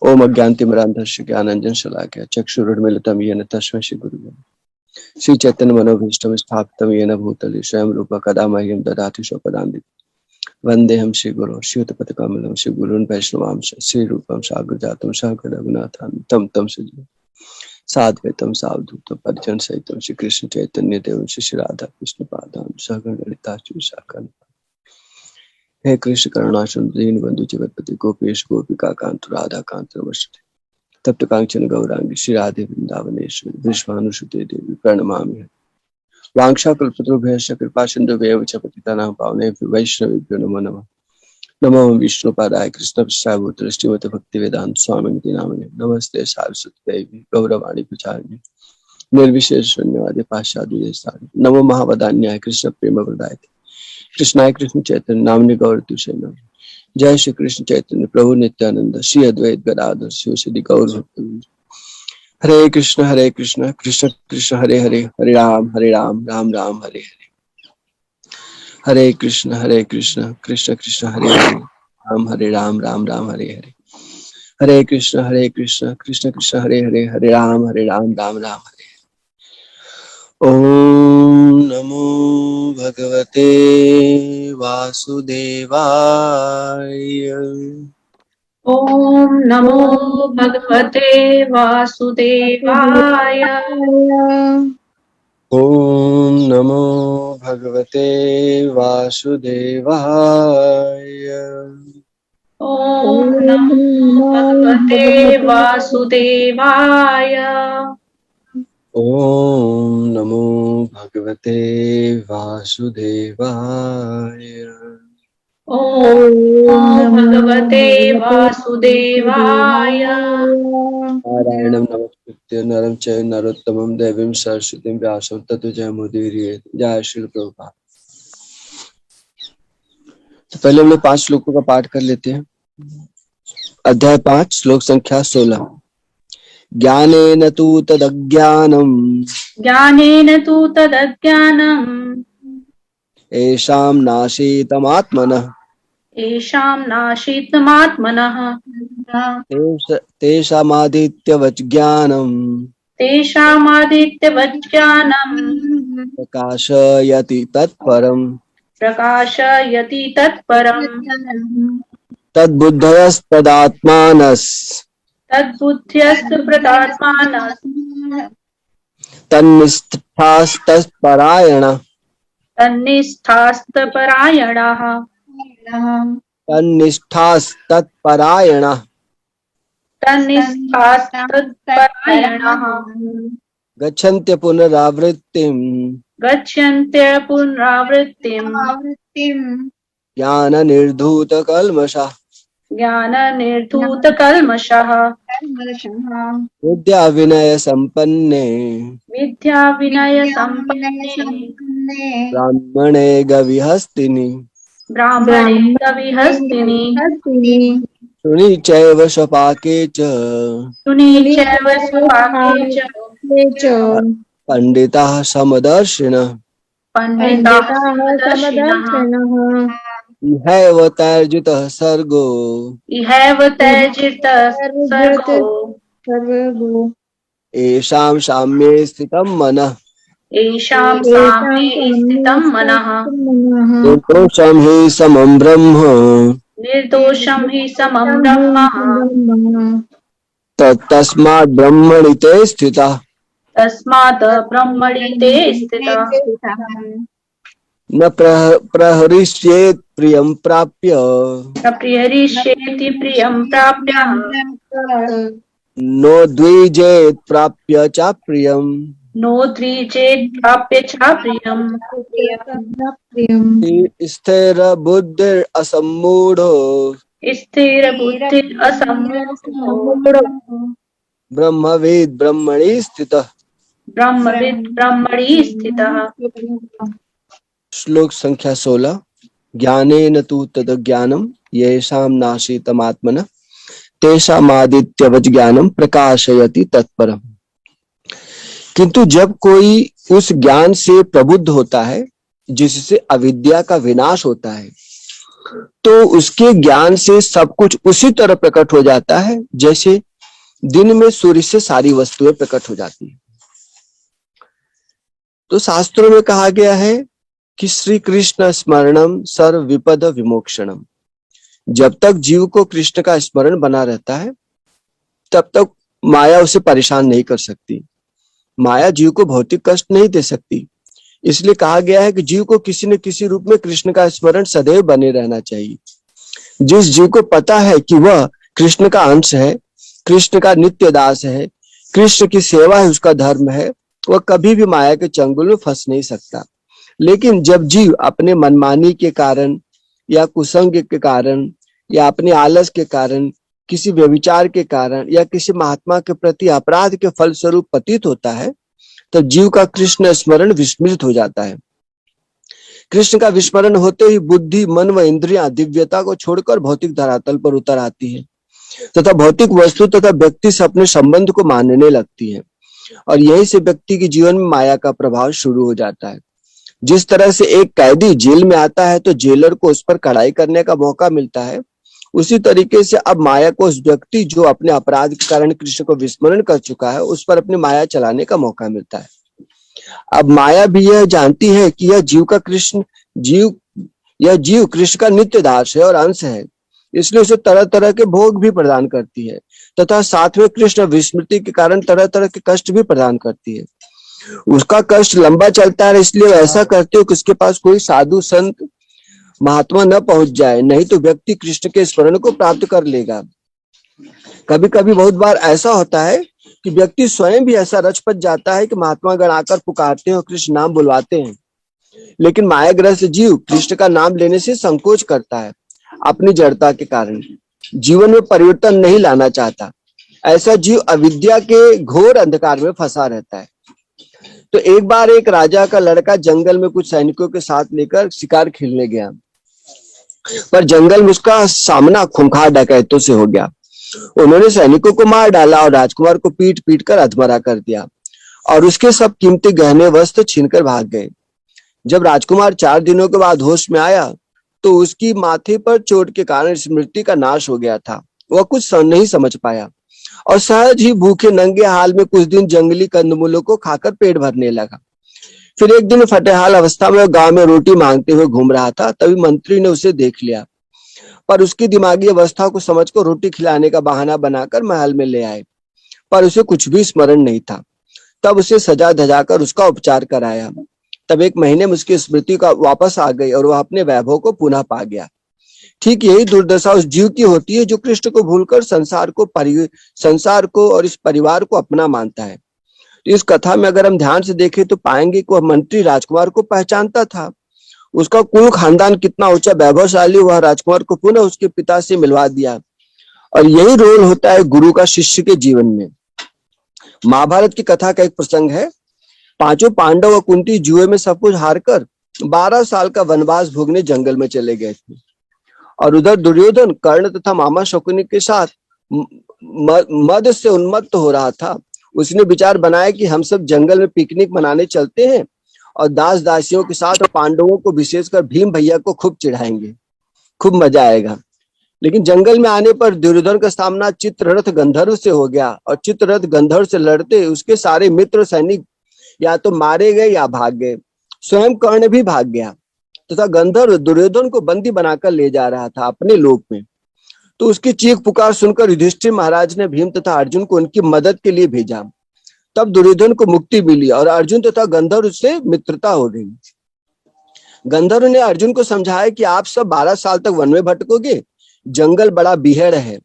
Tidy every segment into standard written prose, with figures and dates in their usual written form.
ओम अज्ञानतिमिरान्धस्य ज्ञानाञ्जन शलाकया चक्षुरुन्मीलितं येन तस्मै श्री गुरुवे श्री चैतन्य मनोभीष्टं स्थापितं येन भूतले स्वयं रूप कदा मह्यं ददाति स्वपदान्तिकं वन्देऽहं श्रीगुरो श्रीयुतपथकमलं श्रीगुरून् वैष्णवांश श्रीरूपं साग्रजातं सहगणरघुनाथान्वितं तं तं सजीवं साद्वैतं सावधूतं परिजन सहितं श्री कृष्ण चैतन्य देवं श्री राधा कृष्ण पादान् सहगण ललिता श्री शाखान् हे कृष्ण करुणा सिंधु दीनबंधु जगतपति गोपेश गोपिका कांत राधा कांत नमस्ते तप्त कांचन गौरांगी श्री राधे वृंदावनेश्वरी विश्वानुसुते देवी प्रणमामि वांछाकल्पतरुभ्यश्च कृपा सिन्धुभ्येव च पतितानां पावनेभ्यो वैष्णवेभ्यो नमो नमः। नमो विष्णुपादाय कृष्णपृष्ठाभूतले श्रीमते भक्तिवेदांत स्वामिनिति नामिने नमस्ते सारस्वती देवी गौरवाणी प्रचारिणे निर्विशेष शून्यवादी पाश्चात्य देशाय नमो महावदान्याय कृष्ण प्रेम प्रदायते कृष्णाय कृष्ण चैतन्य नामनि गौर तुसे नमः। जय श्री कृष्ण चैतन्य प्रभु नित्यानंद श्री अद्वैत गदाधर शिवसदि गौर भक्तवृंद। हरे कृष्ण कृष्ण कृष्ण हरे हरे हरे राम राम राम हरे हरे। हरे कृष्ण कृष्ण कृष्ण हरे हरे राम राम हरे हरे। हरे कृष्ण कृष्ण कृष्ण हरे हरे हरे राम राम राम हरे। ओम नमो भगवते वासुदेवाय। ओम नमो भगवते वासुदेवाय। ओम नमो भगवते वासुदेवाय। ओम नमो भगवते वासुदेवाय। ओम नमो भगवते वासुदेवाय। ओम भगवते वासुदेवाय। नारायणं नमस्कृत्य नरं चैव नरोत्तमं देवीं सरस्वतीं व्यासं ततो जयमुदीरयेत्। जय श्री प्रभुपाद। तो पहले हम लोग 5 श्लोकों का पाठ कर लेते हैं। अध्याय 5 श्लोक संख्या 16। ज्ञानेन तु तदज्ञानम् ज्ञानेन तु तदज्ञानम् येषां नाशीतमात्मनः येषां नाशीतमात्मनः तेषामादित्यवत् ज्ञानम् तेषामादित्यवत् ज्ञानम् प्रकाशयति तत्परम् प्रकाशयति तत्परम् तद्बुद्धयस्तदात्मानस् तद्बुद्ध्यस्तु प्रदात्मानः तन्निष्ठास्तत्परायणः तन्निष्ठास्तपरायणाः तन्निष्ठास्तत्परायणः तन्निष्ठास्तत्परायणाः गच्छन्त्य पुनरावृत्तिम् गच्छन्त्य पुनरावृत्तिम् ज्ञाननिर्धूतकल्मषः ज्ञाननिर्धूतकल्मषः विद्याविनयसम्पन्ने विद्याविनयसम्पन्ने ब्राह्मणे गविहस्तिनि ब्राह्मणे कविहस्तिनि शुनि चैव स्वपाके च शुनि चैव स्वपाके च पंडिताः समदर्शिनः पंडिताः समदर्शिनः इहैव तैर्जितः सर्गो इहैव तैर्जितः सर्गो येषां साम्ये स्थितं मनः येषां साम्ये स्थितं मनः निर्दोषं हि समं ब्रह्म निर्दोषं हि समं ब्रह्म तस्मात् ब्रह्मणि ते स्थितः तस्मात् ब्रह्मणि ते स्थितः न प्रहरिष्येत् प्रियं प्राप्य न प्रियरिष्येति प्रियं प्राप्य नो द्विजेत् प्राप्य च प्रियम् नो द्विजेत् प्राप्य च प्रियम् स्थिर बुद्धिर असम्मूढ़ो स्थिर बुद्धि असम्मूढ़ो ब्रह्मवेद ब्रह्मणि स्थितः ब्रह्मविद् ब्रह्मणि स्थितः। श्लोक संख्या 16। ज्ञानेन तु तद्ज्ञानम् येषां नाशीतमात्मनः तेषामादित्यवत् ज्ञानम् प्रकाशयति तत्परम्। किंतु जब कोई उस ज्ञान से प्रबुद्ध होता है जिससे अविद्या का विनाश होता है, तो उसके ज्ञान से सब कुछ उसी तरह प्रकट हो जाता है जैसे दिन में सूर्य से सारी वस्तुएं प्रकट हो जाती है। तो शास्त्रों में कहा गया है कि श्री कृष्ण स्मरणम सर्व विपद विमोक्षणम। जब तक जीव को कृष्ण का स्मरण बना रहता है तब तक माया उसे परेशान नहीं कर सकती। माया जीव को भौतिक कष्ट नहीं दे सकती। इसलिए कहा गया है कि जीव को किसी न किसी रूप में कृष्ण का स्मरण सदैव बने रहना चाहिए। जिस जीव को पता है कि वह कृष्ण का अंश है, कृष्ण का नित्य दास है, कृष्ण की सेवा है उसका धर्म है, वह कभी भी माया के चंगुल में फंस नहीं सकता। लेकिन जब जीव अपने मनमानी के कारण या कुसंग के कारण या अपने आलस के कारण, किसी व्यभिचार के कारण या किसी महात्मा के प्रति अपराध के फलस्वरूप पतित होता है, तब जीव का कृष्ण स्मरण विस्मृत हो जाता है। कृष्ण का विस्मरण होते ही बुद्धि, मन व इंद्रियां दिव्यता को छोड़कर भौतिक धरातल पर उतर आती है तथा भौतिक वस्तु तथा व्यक्ति से अपने संबंध को मानने लगती है, और यही से व्यक्ति के जीवन में माया का प्रभाव शुरू हो जाता है। जिस तरह से एक कैदी जेल में आता है तो जेलर को उस पर कड़ाई करने का मौका मिलता है, उसी तरीके से अब माया को उस व्यक्ति जो अपने अपराध के कारण कृष्ण को विस्मरण कर चुका है उस पर अपनी माया चलाने का मौका मिलता है। अब माया भी यह जानती है कि यह जीव कृष्ण का नित्य दास है और अंश है, इसलिए उसे तरह तरह के भोग भी प्रदान करती है तथा साथ में कृष्ण विस्मृति के कारण तरह तरह के कष्ट भी प्रदान करती है। उसका कष्ट लंबा चलता है, इसलिए वह ऐसा करते हो कि उसके पास कोई साधु संत महात्मा न पहुंच जाए, नहीं तो व्यक्ति कृष्ण के स्मरण को प्राप्त कर लेगा। कभी कभी बहुत बार ऐसा होता है कि व्यक्ति स्वयं भी ऐसा रचपच जाता है कि महात्मा गण आकर पुकारते हैं और कृष्ण नाम बुलवाते हैं, लेकिन मायाग्रस्त जीव कृष्ण का नाम लेने से संकोच करता है। अपनी जड़ता के कारण जीवन में परिवर्तन नहीं लाना चाहता। ऐसा जीव अविद्या के घोर अंधकार में फंसा रहता है। तो एक बार एक राजा का लड़का जंगल में कुछ सैनिकों के साथ लेकर शिकार खेलने गया, पर जंगल में उसका सामना खूंखार डकैतों से हो गया। उन्होंने सैनिकों को मार डाला और राजकुमार को पीट पीट कर अधमरा कर दिया और उसके सब कीमती गहने वस्त्र छीनकर भाग गए। जब राजकुमार 4 दिनों के बाद होश में आया तो उसकी माथे पर चोट के कारण स्मृति का नाश हो गया था। वह कुछ नहीं समझ पाया और सहज ही भूखे नंगे हाल में कुछ दिन जंगली कंदमूलों को खाकर पेट भरने लगा। फिर एक दिन फटेहाल अवस्था में गांव में रोटी मांगते हुए घूम रहा था, तभी मंत्री ने उसे देख लिया, पर उसकी दिमागी अवस्था को समझकर रोटी खिलाने का बहाना बनाकर महल में ले आए, पर उसे कुछ भी स्मरण नहीं था। तब उसे सजा धजाकर उसका उपचार कराया। तब 1 महीने में उसकी स्मृति का वापस आ गई और वह अपने वैभव को पुनः पा गया। ठीक यही दुर्दशा उस जीव की होती है जो कृष्ण को भूलकर संसार को और इस परिवार को अपना मानता है। तो इस कथा में अगर हम ध्यान से देखें तो पाएंगे कि वह मंत्री राजकुमार को पहचानता था। उसका कुल खानदान कितना ऊंचा वैभवशाली, वह राजकुमार को पुनः उसके पिता से मिलवा दिया। और यही रोल होता है गुरु का शिष्य के जीवन में। महाभारत की कथा का एक प्रसंग है। 5 पांडव और कुंती जुए में सब कुछ हारकर 12 साल का वनवास भोगने जंगल में चले गए थे, और उधर दुर्योधन कर्ण तथा मामा शकुनी के साथ मद से उन्मत्त हो रहा था। उसने विचार बनाया कि हम सब जंगल में पिकनिक मनाने चलते हैं और दास दासियों के साथ और पांडवों को विशेषकर भीम भैया को खूब चिढ़ाएंगे, खूब मजा आएगा। लेकिन जंगल में आने पर दुर्योधन का सामना चित्ररथ गंधर्व से हो गया, और चित्ररथ गंधर्व से लड़ते उसके सारे मित्र सैनिक या तो मारे गए या भाग गए। स्वयं कर्ण भी भाग गया तथा गंधर्व दुर्योधन को बंदी बनाकर ले जा रहा था अपने लोक में। तो उसकी चीख पुकार सुनकर युधिष्ठिर महाराज ने भीम तथा अर्जुन को उनकी मदद के लिए भेजा। तब दुर्योधन को मुक्ति मिली और अर्जुन तथा गंधर्व से मित्रता हो गई। गंधर्व ने अर्जुन को समझाया कि आप सब 12 साल तक वन में भटकोगे, जंगल बड़ा बीहड़ है,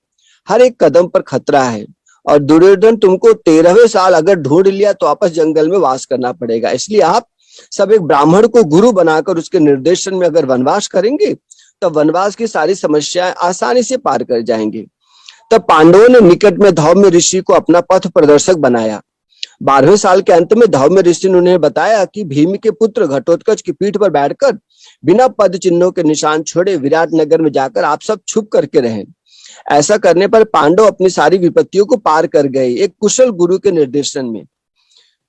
हर एक कदम पर खतरा है, और दुर्योधन तुमको 13वें साल अगर ढूंढ लिया तो आपस जंगल में वास करना पड़ेगा। इसलिए आप सब एक ब्राह्मण को गुरु बनाकर उसके निर्देशन में अगर वनवास करेंगे तब वनवास की सारी समस्याएं आसानी से पार कर जाएंगे। तब पांडवों ने निकट में धौम्य ऋषि को अपना पथ प्रदर्शक बनाया। 12वें साल के अंत में धौम्य ऋषि ने उन्हें बताया कि भीम के पुत्र घटोत्कच की पीठ पर बैठकर बिना पद चिन्हों के निशान छोड़े विराट नगर में जाकर आप सब छुप करके रहें। ऐसा करने पर पांडव अपनी सारी विपत्तियों को पार कर गए, एक कुशल गुरु के निर्देशन में।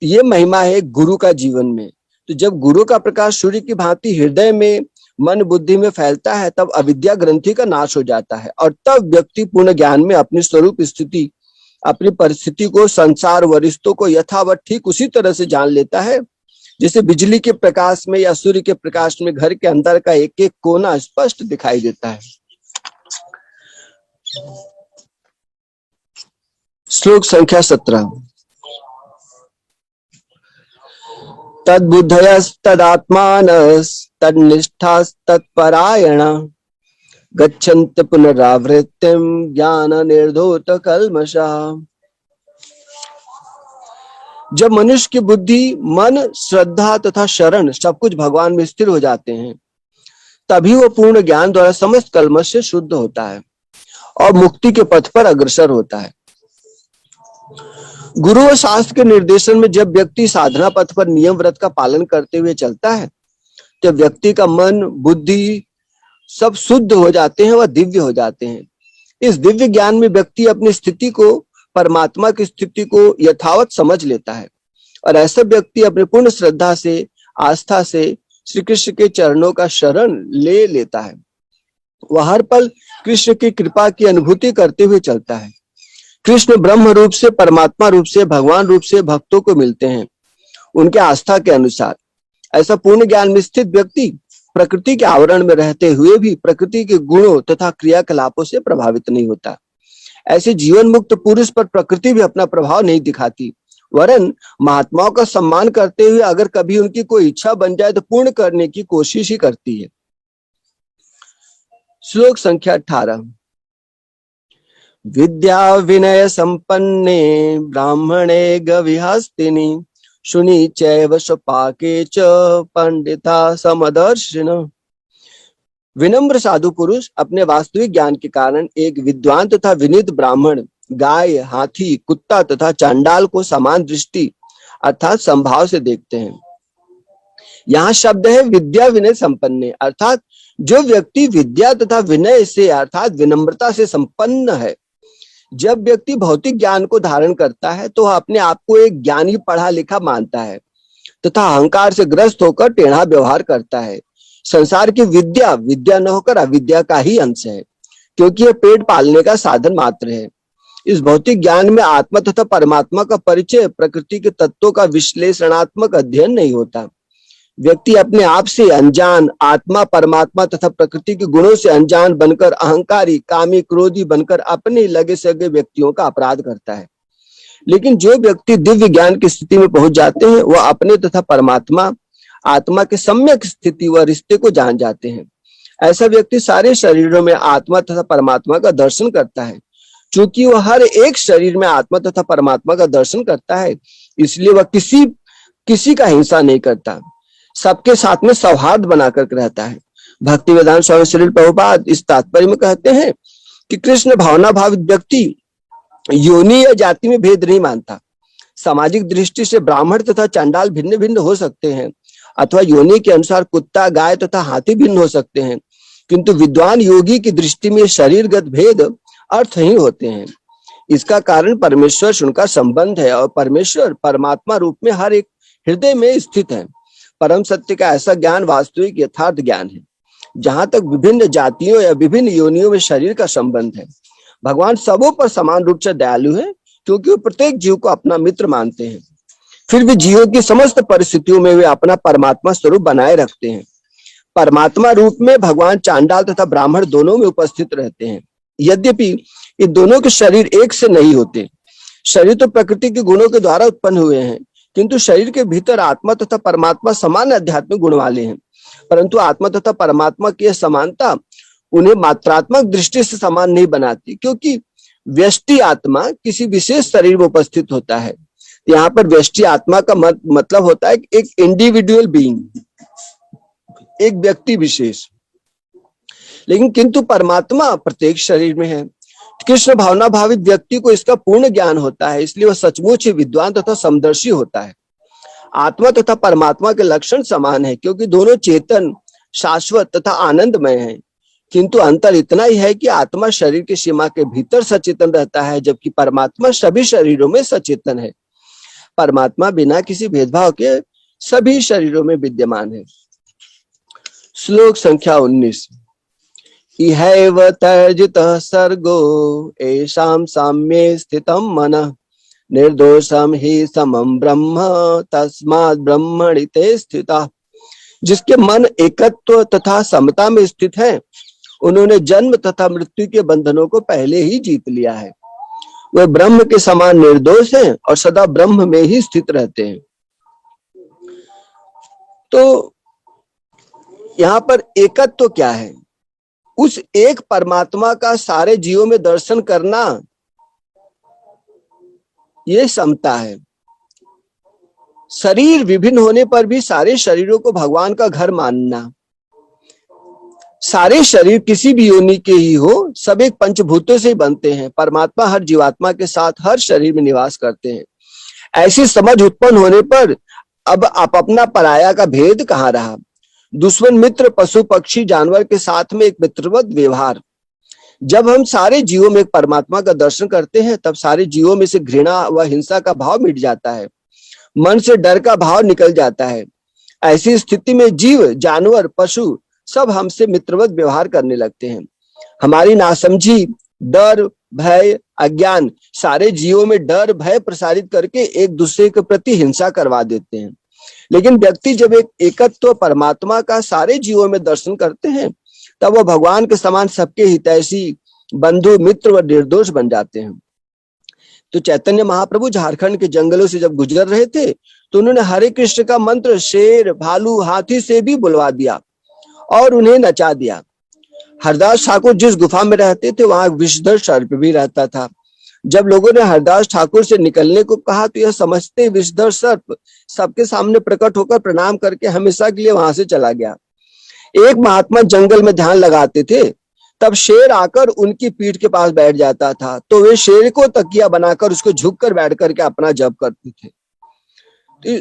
ये महिमा है गुरु का जीवन में। तो जब गुरु का प्रकाश सूर्य की भांति हृदय में मन बुद्धि में फैलता है तब अविद्या ग्रंथि का नाश हो जाता है और तब व्यक्ति पूर्ण ज्ञान में अपनी स्वरूप स्थिति, अपनी परिस्थिति को, संसार वरिष्ठों को यथावत ठीक उसी तरह से जान लेता है जैसे बिजली के प्रकाश में या सूर्य के प्रकाश में घर के अंदर का एक एक कोना स्पष्ट दिखाई देता है। श्लोक संख्या 17। तद्बुद्धयस्तदात्मानस् तन्निष्ठास्तत्परायण गच्छन्ति पुनरावृत्तिं ज्ञान निर्धूत कल्मषः। जब मनुष्य की बुद्धि, मन, श्रद्धा तथा शरण सब कुछ भगवान में स्थिर हो जाते हैं तभी वो पूर्ण ज्ञान द्वारा समस्त कल्मष से शुद्ध होता है और मुक्ति के पथ पर अग्रसर होता है। गुरु और शास्त्र के निर्देशन में जब व्यक्ति साधना पथ पर नियम व्रत का पालन करते हुए चलता है तो व्यक्ति का मन, बुद्धि सब शुद्ध हो जाते हैं, वह दिव्य हो जाते हैं। इस दिव्य ज्ञान में व्यक्ति अपनी स्थिति को, परमात्मा की स्थिति को यथावत समझ लेता है और ऐसा व्यक्ति अपने पूर्ण श्रद्धा से, आस्था से श्री कृष्ण के चरणों का शरण ले लेता है। वह हर पल कृष्ण की कृपा की अनुभूति करते हुए चलता है। कृष्ण ब्रह्म रूप से, परमात्मा रूप से, भगवान रूप से भक्तों को मिलते हैं उनके आस्था के अनुसार। ऐसा पूर्ण ज्ञान में स्थित व्यक्ति प्रकृति के आवरण में रहते हुए भी प्रकृति के गुणों तथा क्रियाकलापों से प्रभावित नहीं होता। ऐसे जीवन मुक्त पुरुष पर प्रकृति भी अपना प्रभाव नहीं दिखाती, वरन महात्माओं का सम्मान करते हुए अगर कभी उनकी कोई इच्छा बन जाए तो पूर्ण करने की कोशिश ही करती है। श्लोक संख्या 18। विद्या विनय संपन्ने ब्राह्मणे गविहस्तिनि शुनि चैव स्वपाके च पंडिता समदर्शिन। विनम्र साधु पुरुष अपने वास्तविक ज्ञान के कारण एक विद्वान तथा विनीत ब्राह्मण, गाय, हाथी, कुत्ता तथा चांडाल को समान दृष्टि अर्थात संभाव से देखते हैं। यहाँ शब्द है विद्या विनय संपन्न, अर्थात जो व्यक्ति विद्या तथा विनय से अर्थात विनम्रता से संपन्न है। जब व्यक्ति भौतिक ज्ञान को धारण करता है तो वह अपने आप को एक ज्ञानी, पढ़ा लिखा मानता है तथा अहंकार से ग्रस्त होकर टेढ़ा व्यवहार करता है। संसार की विद्या विद्या न होकर अविद्या का ही अंश है, क्योंकि यह पेट पालने का साधन मात्र है। इस भौतिक ज्ञान में आत्मा तथा परमात्मा का परिचय, प्रकृति के तत्वों का विश्लेषणात्मक अध्ययन नहीं होता। व्यक्ति अपने आप से अनजान, आत्मा, परमात्मा तथा प्रकृति के गुणों से अनजान बनकर अहंकारी, कामी, क्रोधी बनकर अपने लगे सगे व्यक्तियों का अपराध करता है। लेकिन जो व्यक्ति दिव्य ज्ञान की स्थिति में पहुंच जाते हैं वह अपने तथा परमात्मा, आत्मा के सम्यक स्थिति व रिश्ते को जान जाते हैं। ऐसा व्यक्ति सारे शरीरों में आत्मा तथा परमात्मा का दर्शन करता है। चूंकि वह हर एक शरीर में आत्मा तथा परमात्मा का दर्शन करता है, इसलिए वह किसी का हिंसा नहीं करता, सबके साथ में सौहार्द बनाकर रहता है। भक्ति वेदांत स्वामी श्रील प्रभुपाद इस तात्पर्य में कहते हैं कि कृष्ण भावना भावित व्यक्ति योनि या जाति में भेद नहीं मानता। सामाजिक दृष्टि से ब्राह्मण तथा चांडाल भिन्न भिन्न हो सकते हैं अथवा योनि के अनुसार कुत्ता, गाय तथा हाथी भिन्न हो सकते हैं, किंतु विद्वान योगी की दृष्टि में शरीरगत भेद अर्थहीन होते हैं। इसका कारण परमेश्वर से उनका संबंध है और परमेश्वर परमात्मा रूप में हर एक हृदय में स्थित है। परम सत्य का ऐसा ज्ञान वास्तविक यथार्थ ज्ञान है। जहां तक विभिन्न जातियों या विभिन्न योनियों में शरीर का संबंध है, भगवान सबों पर समान रूप से दयालु है, क्योंकि वो प्रत्येक जीव को अपना मित्र मानते हैं। फिर भी जीवों की समस्त परिस्थितियों में वे अपना परमात्मा स्वरूप बनाए रखते हैं। परमात्मा रूप में भगवान चांडाल तथा ब्राह्मण दोनों में उपस्थित रहते हैं। यद्यपि ये दोनों के शरीर एक से नहीं होते। शरीर तो प्रकृति के गुणों के द्वारा उत्पन्न हुए हैं, किंतु शरीर के भीतर आत्मा तथा परमात्मा समान आध्यात्मिक गुण वाले हैं। परंतु आत्मा तथा परमात्मा की समानता उन्हें मात्रात्मक दृष्टि से समान नहीं बनाती, क्योंकि व्यष्टि आत्मा किसी विशेष शरीर में उपस्थित होता है। यहाँ पर व्यष्टि आत्मा का मतलब होता है एक इंडिविजुअल बीइंग, एक व्यक्ति विशेष। लेकिन किंतु परमात्मा प्रत्येक शरीर में है। कृष्ण भावना भावित व्यक्ति को इसका पूर्ण ज्ञान होता है, इसलिए वह सचमुच ही विद्वान तथा समदर्शी होता है। आत्मा तथा परमात्मा के लक्षण समान है, क्योंकि दोनों चेतन, शाश्वत तथा आनंदमय हैं। किंतु अंतर इतना ही है कि आत्मा शरीर की सीमा के भीतर सचेतन रहता है, जबकि परमात्मा सभी शरीरों में सचेतन है। परमात्मा बिना किसी भेदभाव के सभी शरीरों में विद्यमान है। श्लोक संख्या 19। इहैव तर्जितः सर्गो येषां साम्ये स्थितं मनः निर्दोषम ही समम ब्रह्म तस्मात् ब्रह्मणि ते स्थिता। जिसके मन एकत्व तथा समता में स्थित है, उन्होंने जन्म तथा मृत्यु के बंधनों को पहले ही जीत लिया है। वे ब्रह्म के समान निर्दोष हैं और सदा ब्रह्म में ही स्थित रहते हैं। तो यहाँ पर एकत्व क्या है? उस एक परमात्मा का सारे जीवों में दर्शन करना, ये समता है। शरीर विभिन्न होने पर भी सारे शरीरों को भगवान का घर मानना। सारे शरीर किसी भी योनि के ही हो, सब एक पंचभूतों से ही बनते हैं। परमात्मा हर जीवात्मा के साथ हर शरीर में निवास करते हैं। ऐसी समझ उत्पन्न होने पर अब आप अपना पराया का भेद कहाँ रहा? दुश्मन मित्र, पशु पक्षी जानवर के साथ में एक मित्रवत व्यवहार। जब हम सारे जीवों में एक परमात्मा का दर्शन करते हैं, तब सारे जीवों में से घृणा व हिंसा का भाव मिट जाता है, मन से डर का भाव निकल जाता है। ऐसी स्थिति में जीव, जानवर, पशु सब हमसे मित्रवत व्यवहार करने लगते हैं। हमारी नासमझी, डर, भय, अज्ञान सारे जीवों में डर भय प्रसारित करके एक दूसरे के प्रति हिंसा करवा देते हैं। लेकिन व्यक्ति जब एक एकत्व परमात्मा का सारे जीवों में दर्शन करते हैं, तब वह भगवान के समान सबके हितैषी, बंधु, मित्र व निर्दोष बन जाते हैं। तो चैतन्य महाप्रभु झारखंड के जंगलों से जब गुजर रहे थे, तो उन्होंने हरे कृष्ण का मंत्र शेर, भालू, हाथी से भी बुलवा दिया और उन्हें नचा दिया। हरदास ठाकुर जिस गुफा में रहते थे, वहां विषधर सर्प भी रहता था। जब लोगों ने हरदास ठाकुर से निकलने को कहा, तो यह समझते विषधर सर्प सबके सामने प्रकट होकर प्रणाम करके हमेशा के लिए वहां से चला गया। एक महात्मा जंगल में ध्यान लगाते थे, तब शेर आकर उनकी पीठ के पास बैठ जाता था, तो वे शेर को तकिया बनाकर उसको झुक कर बैठ करके अपना जप करते थे।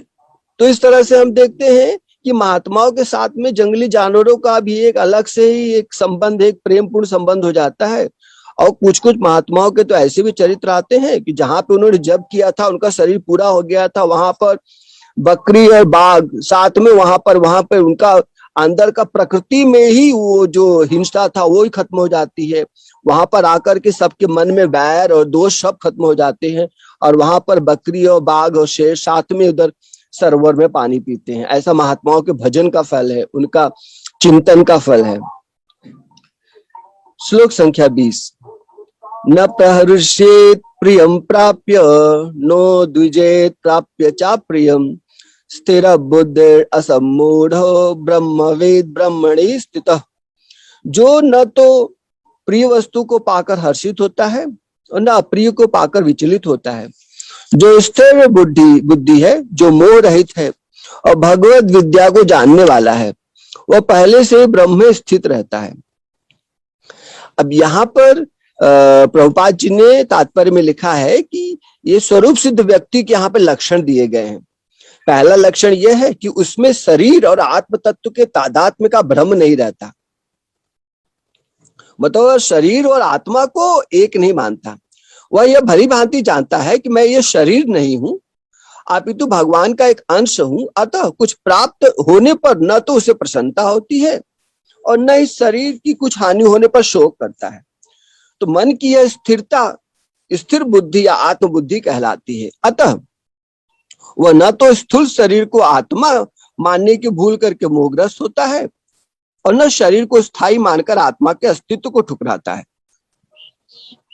तो इस तरह से हम देखते हैं कि महात्माओं के साथ में जंगली जानवरों का भी एक अलग से ही एक संबंध, एक प्रेमपूर्ण संबंध हो जाता है। और कुछ कुछ महात्माओं के तो ऐसे भी चरित्र आते हैं कि जहां पे उन्होंने जप किया था, उनका शरीर पूरा हो गया था, वहां पर बकरी और बाघ साथ में वहां पर उनका अंदर का प्रकृति में ही वो जो हिंसा था वो ही खत्म हो जाती है। वहां पर आकर के सबके मन में वैर और दोष सब खत्म हो जाते हैं, और वहां पर बकरी और बाघ और शेर साथ में उधर सरोवर में पानी पीते हैं। ऐसा महात्माओं के भजन का फल है, उनका चिंतन का फल है। श्लोक संख्या 20। न प्रहृष्येत प्रियम प्राप्य, नो द्विजेत प्राप्य चा प्रियम, स्थिर बुद्धि असम्मूढ़ो ब्रह्मवेद ब्रह्मणि स्थितः। जो न तो प्रिय वस्तु को पाकर हर्षित होता है और न अप्रिय को पाकर विचलित होता है, जो स्थिर बुद्धि है, जो मोह रहित है और भगवत विद्या को जानने वाला है, वह पहले से ब्रह्म में स्थित रहता है। अब यहाँ पर प्रभुपाद जी ने तात्पर्य में लिखा है कि ये स्वरूप सिद्ध व्यक्ति के यहाँ पे लक्षण दिए गए हैं। पहला लक्षण यह है कि उसमें शरीर और आत्म तत्व के तादात्म्य का भ्रम नहीं रहता, मतलब शरीर और आत्मा को एक नहीं मानता। वह यह भली भांति जानता है कि मैं ये शरीर नहीं हूं, अपितु भगवान का एक अंश हूं। अतः कुछ प्राप्त होने पर न तो उसे प्रसन्नता होती है और न इस शरीर की कुछ हानि होने पर शोक करता है। तो मन की यह स्थिरता स्थिर बुद्धि या आत्मबुद्धि कहलाती है। अतः वह न तो स्थूल शरीर को आत्मा मानने की भूल करके मोहग्रस्त होता है और न शरीर को स्थायी मानकर आत्मा के अस्तित्व को ठुकराता है।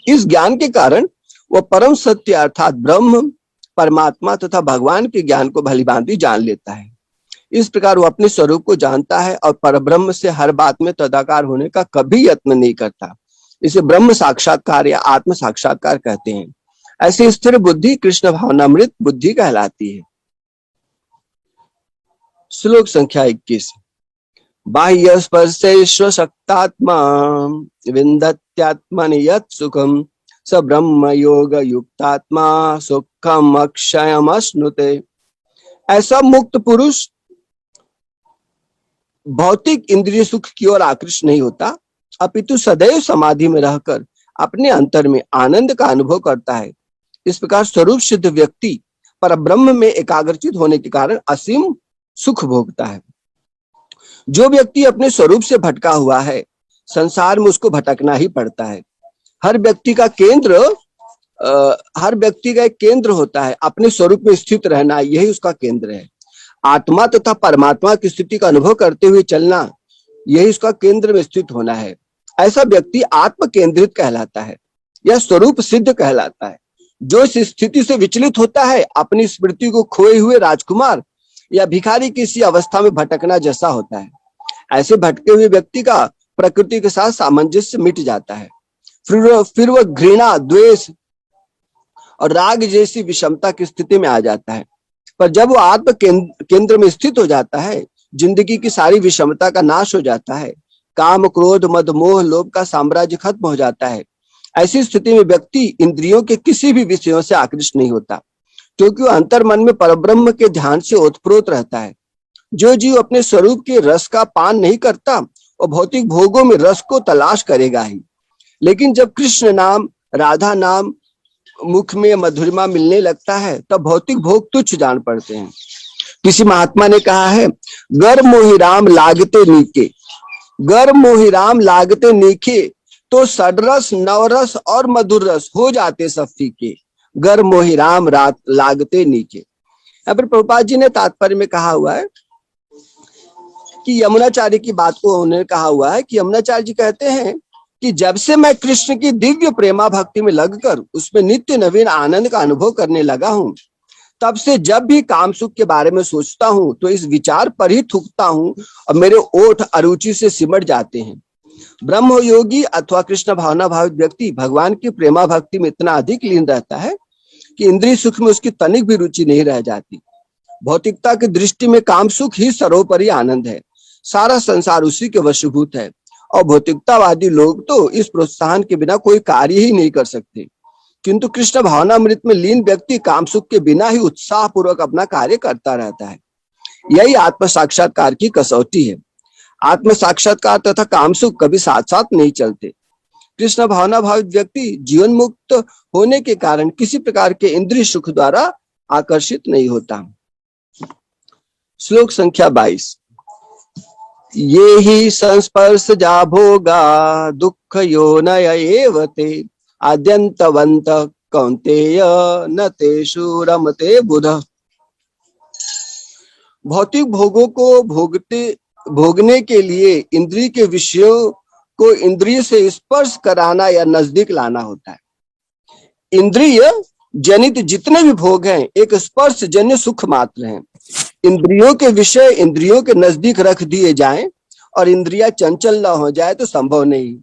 इस ज्ञान के कारण वह परम सत्य अर्थात ब्रह्म, परमात्मा तथा भगवान के ज्ञान को भलीभांति जान लेता है। इस प्रकार वो अपने स्वरूप को जानता है और परब्रह्म से हर बात में तदाकार होने का कभी यत्न नहीं करता। इसे ब्रह्म साक्षात्कार या आत्म साक्षात्कार कहते हैं। ऐसी स्थिर बुद्धि कृष्ण भावनामृत बुद्धि कहलाती है। श्लोक संख्या 21। बाह्य स्पर्शेश्व शक्तात्मा विन्दत्यात्मनि यत् सुखम स ब्रह्म योग युक्तात्मा सुखम अक्षयम अश्नुते। ऐसा मुक्त पुरुष भौतिक इंद्रिय सुख की ओर आकृष्ट नहीं होता, अपितु सदैव समाधि में रहकर अपने अंतर में आनंद का अनुभव करता है। इस प्रकार स्वरूप सिद्ध व्यक्ति परब्रह्म में एकाग्रचित होने के कारण असीम सुख भोगता है। जो व्यक्ति अपने स्वरूप से भटका हुआ है, संसार में उसको भटकना ही पड़ता है। हर व्यक्ति का एक केंद्र होता है, अपने स्वरूप में स्थित रहना, यही उसका केंद्र है। आत्मा तथा परमात्मा की स्थिति का अनुभव करते हुए चलना, यही उसका केंद्र में स्थित होना है। ऐसा व्यक्ति आत्म केंद्रित कहलाता है, यह स्वरूप सिद्ध कहलाता है। जो इस स्थिति से विचलित होता है, अपनी स्मृति को खोए हुए राजकुमार या भिखारी किसी अवस्था में भटकना जैसा होता है। ऐसे भटके हुए व्यक्ति का प्रकृति के साथ सामंजस्य मिट जाता है। फिर वह घृणा, द्वेष और राग जैसी विषमता की स्थिति में आ जाता है। पर जब वो आत्म केंद्र में स्थित हो जाता है, जिंदगी की सारी विषमता का नाश हो जाता है। काम, क्रोध, मद, मोह, लोभ का साम्राज्य खत्म हो जाता है। ऐसी स्थिति में व्यक्ति इंद्रियों के किसी भी विषयों से आकृष्ट नहीं होता, क्योंकि वह अंतर मन में परब्रह्म के ध्यान से ओतप्रोत रहता है। जो जीव अपने स्वरूप के रस का पान नहीं करता, वो भौतिक भोगों में रस को तलाश करेगा ही। लेकिन जब कृष्ण नाम, राधा नाम मुख में मधुरिमा मिलने लगता है, तब भौतिक भोग तुच्छ जान पड़ते हैं। किसी महात्मा ने कहा है, गर मोहि राम लागते नीके, गर मोहि राम लागते नीके, तो सडरस, नवरस और मधुर रस हो जाते सब फीके। गर मोहि राम लागते नीके। यहाँ पर प्रभुपाद जी ने तात्पर्य में कहा हुआ है कि यमुनाचार्य की बात को उन्होंने कहा हुआ है कि यमुनाचार्य जी कहते हैं कि जब से मैं कृष्ण की दिव्य प्रेमा भक्ति में लगकर उसमें नित्य नवीन आनंद का अनुभव करने लगा हूं, तब से जब भी काम सुख के बारे में सोचता हूं तो इस विचार पर ही थूकता हूं और मेरे ओठ अरुचि से सिमट जाते हैं। ब्रह्म योगी अथवा कृष्ण भावना भावित व्यक्ति भगवान की प्रेमा भक्ति में इतना अधिक लीन रहता है कि इंद्रिय सुख में उसकी तनिक भी रुचि नहीं रह जाती। भौतिकता की दृष्टि में काम सुख ही सर्वोपरि आनंद है, सारा संसार उसी के वशीभूत है, और भौतिकतावादी लोग तो इस प्रोत्साहन के बिना कोई कार्य ही नहीं कर सकते। किंतु कृष्ण भावनामृत में लीन व्यक्ति काम सुख के बिना ही उत्साह पूर्वक अपना कार्य करता रहता है। यही आत्म साक्षात्कार की कसौटी है। आत्म साक्षात्कार तथा काम सुख कभी साथ साथ नहीं चलते। कृष्ण भावना भावित व्यक्ति जीवन मुक्त होने के कारण किसी प्रकार के इंद्रिय सुख द्वारा आकर्षित नहीं होता। श्लोक संख्या 22। ये ही संस्पर्श जा भोगा दुख योनय एव ते आद्यंतवंत कौन्तेय न तेषु रमते बुध। भौतिक भोगों को भोगने के लिए इंद्रिय के विषयों को इंद्रिय से स्पर्श कराना या नजदीक लाना होता है। इंद्रिय जनित जितने भी भोग हैं एक स्पर्श जन्य सुख मात्र हैं। इंद्रियों के विषय इंद्रियों के नजदीक रख दिए जाएं और इंद्रियां चंचल न हो जाए तो संभव नहीं।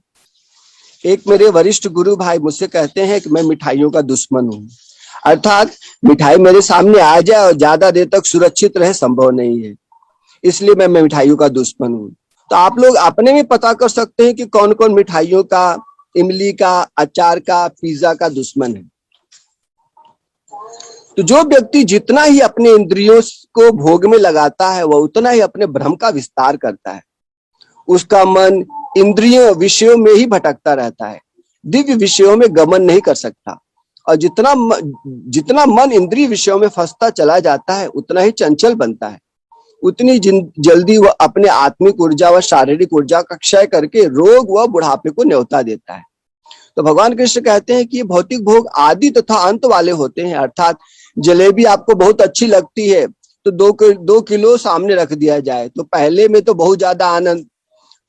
एक मेरे वरिष्ठ गुरु भाई मुझसे कहते हैं कि मैं मिठाइयों का दुश्मन हूं, अर्थात मिठाई मेरे सामने आ जाए और ज्यादा देर तक सुरक्षित रहे संभव नहीं है, इसलिए मैं मिठाइयों का दुश्मन हूं। तो आप लोग अपने में पता कर सकते हैं कि कौन कौन मिठाइयों का, इमली का, अचार का, पिज्जा का दुश्मन है। तो जो व्यक्ति जितना ही अपने इंद्रियों को भोग में लगाता है वह उतना ही अपने भ्रम का विस्तार करता है। उसका मन इंद्रिय विषयों में ही भटकता रहता है, दिव्य विषयों में गमन नहीं कर सकता। और जितना मन इंद्रिय विषयों में फंसता चला जाता है उतना ही चंचल बनता है, उतनी जल्दी वह अपने आत्मिक ऊर्जा व शारीरिक ऊर्जा का क्षय करके रोग व बुढ़ापे को न्योता देता है। तो भगवान कृष्ण कहते हैं कि ये भौतिक भोग आदि तथा अंत वाले होते हैं। अर्थात जलेबी आपको बहुत अच्छी लगती है तो 2 किलो सामने रख दिया जाए तो पहले में तो बहुत ज्यादा आनंद,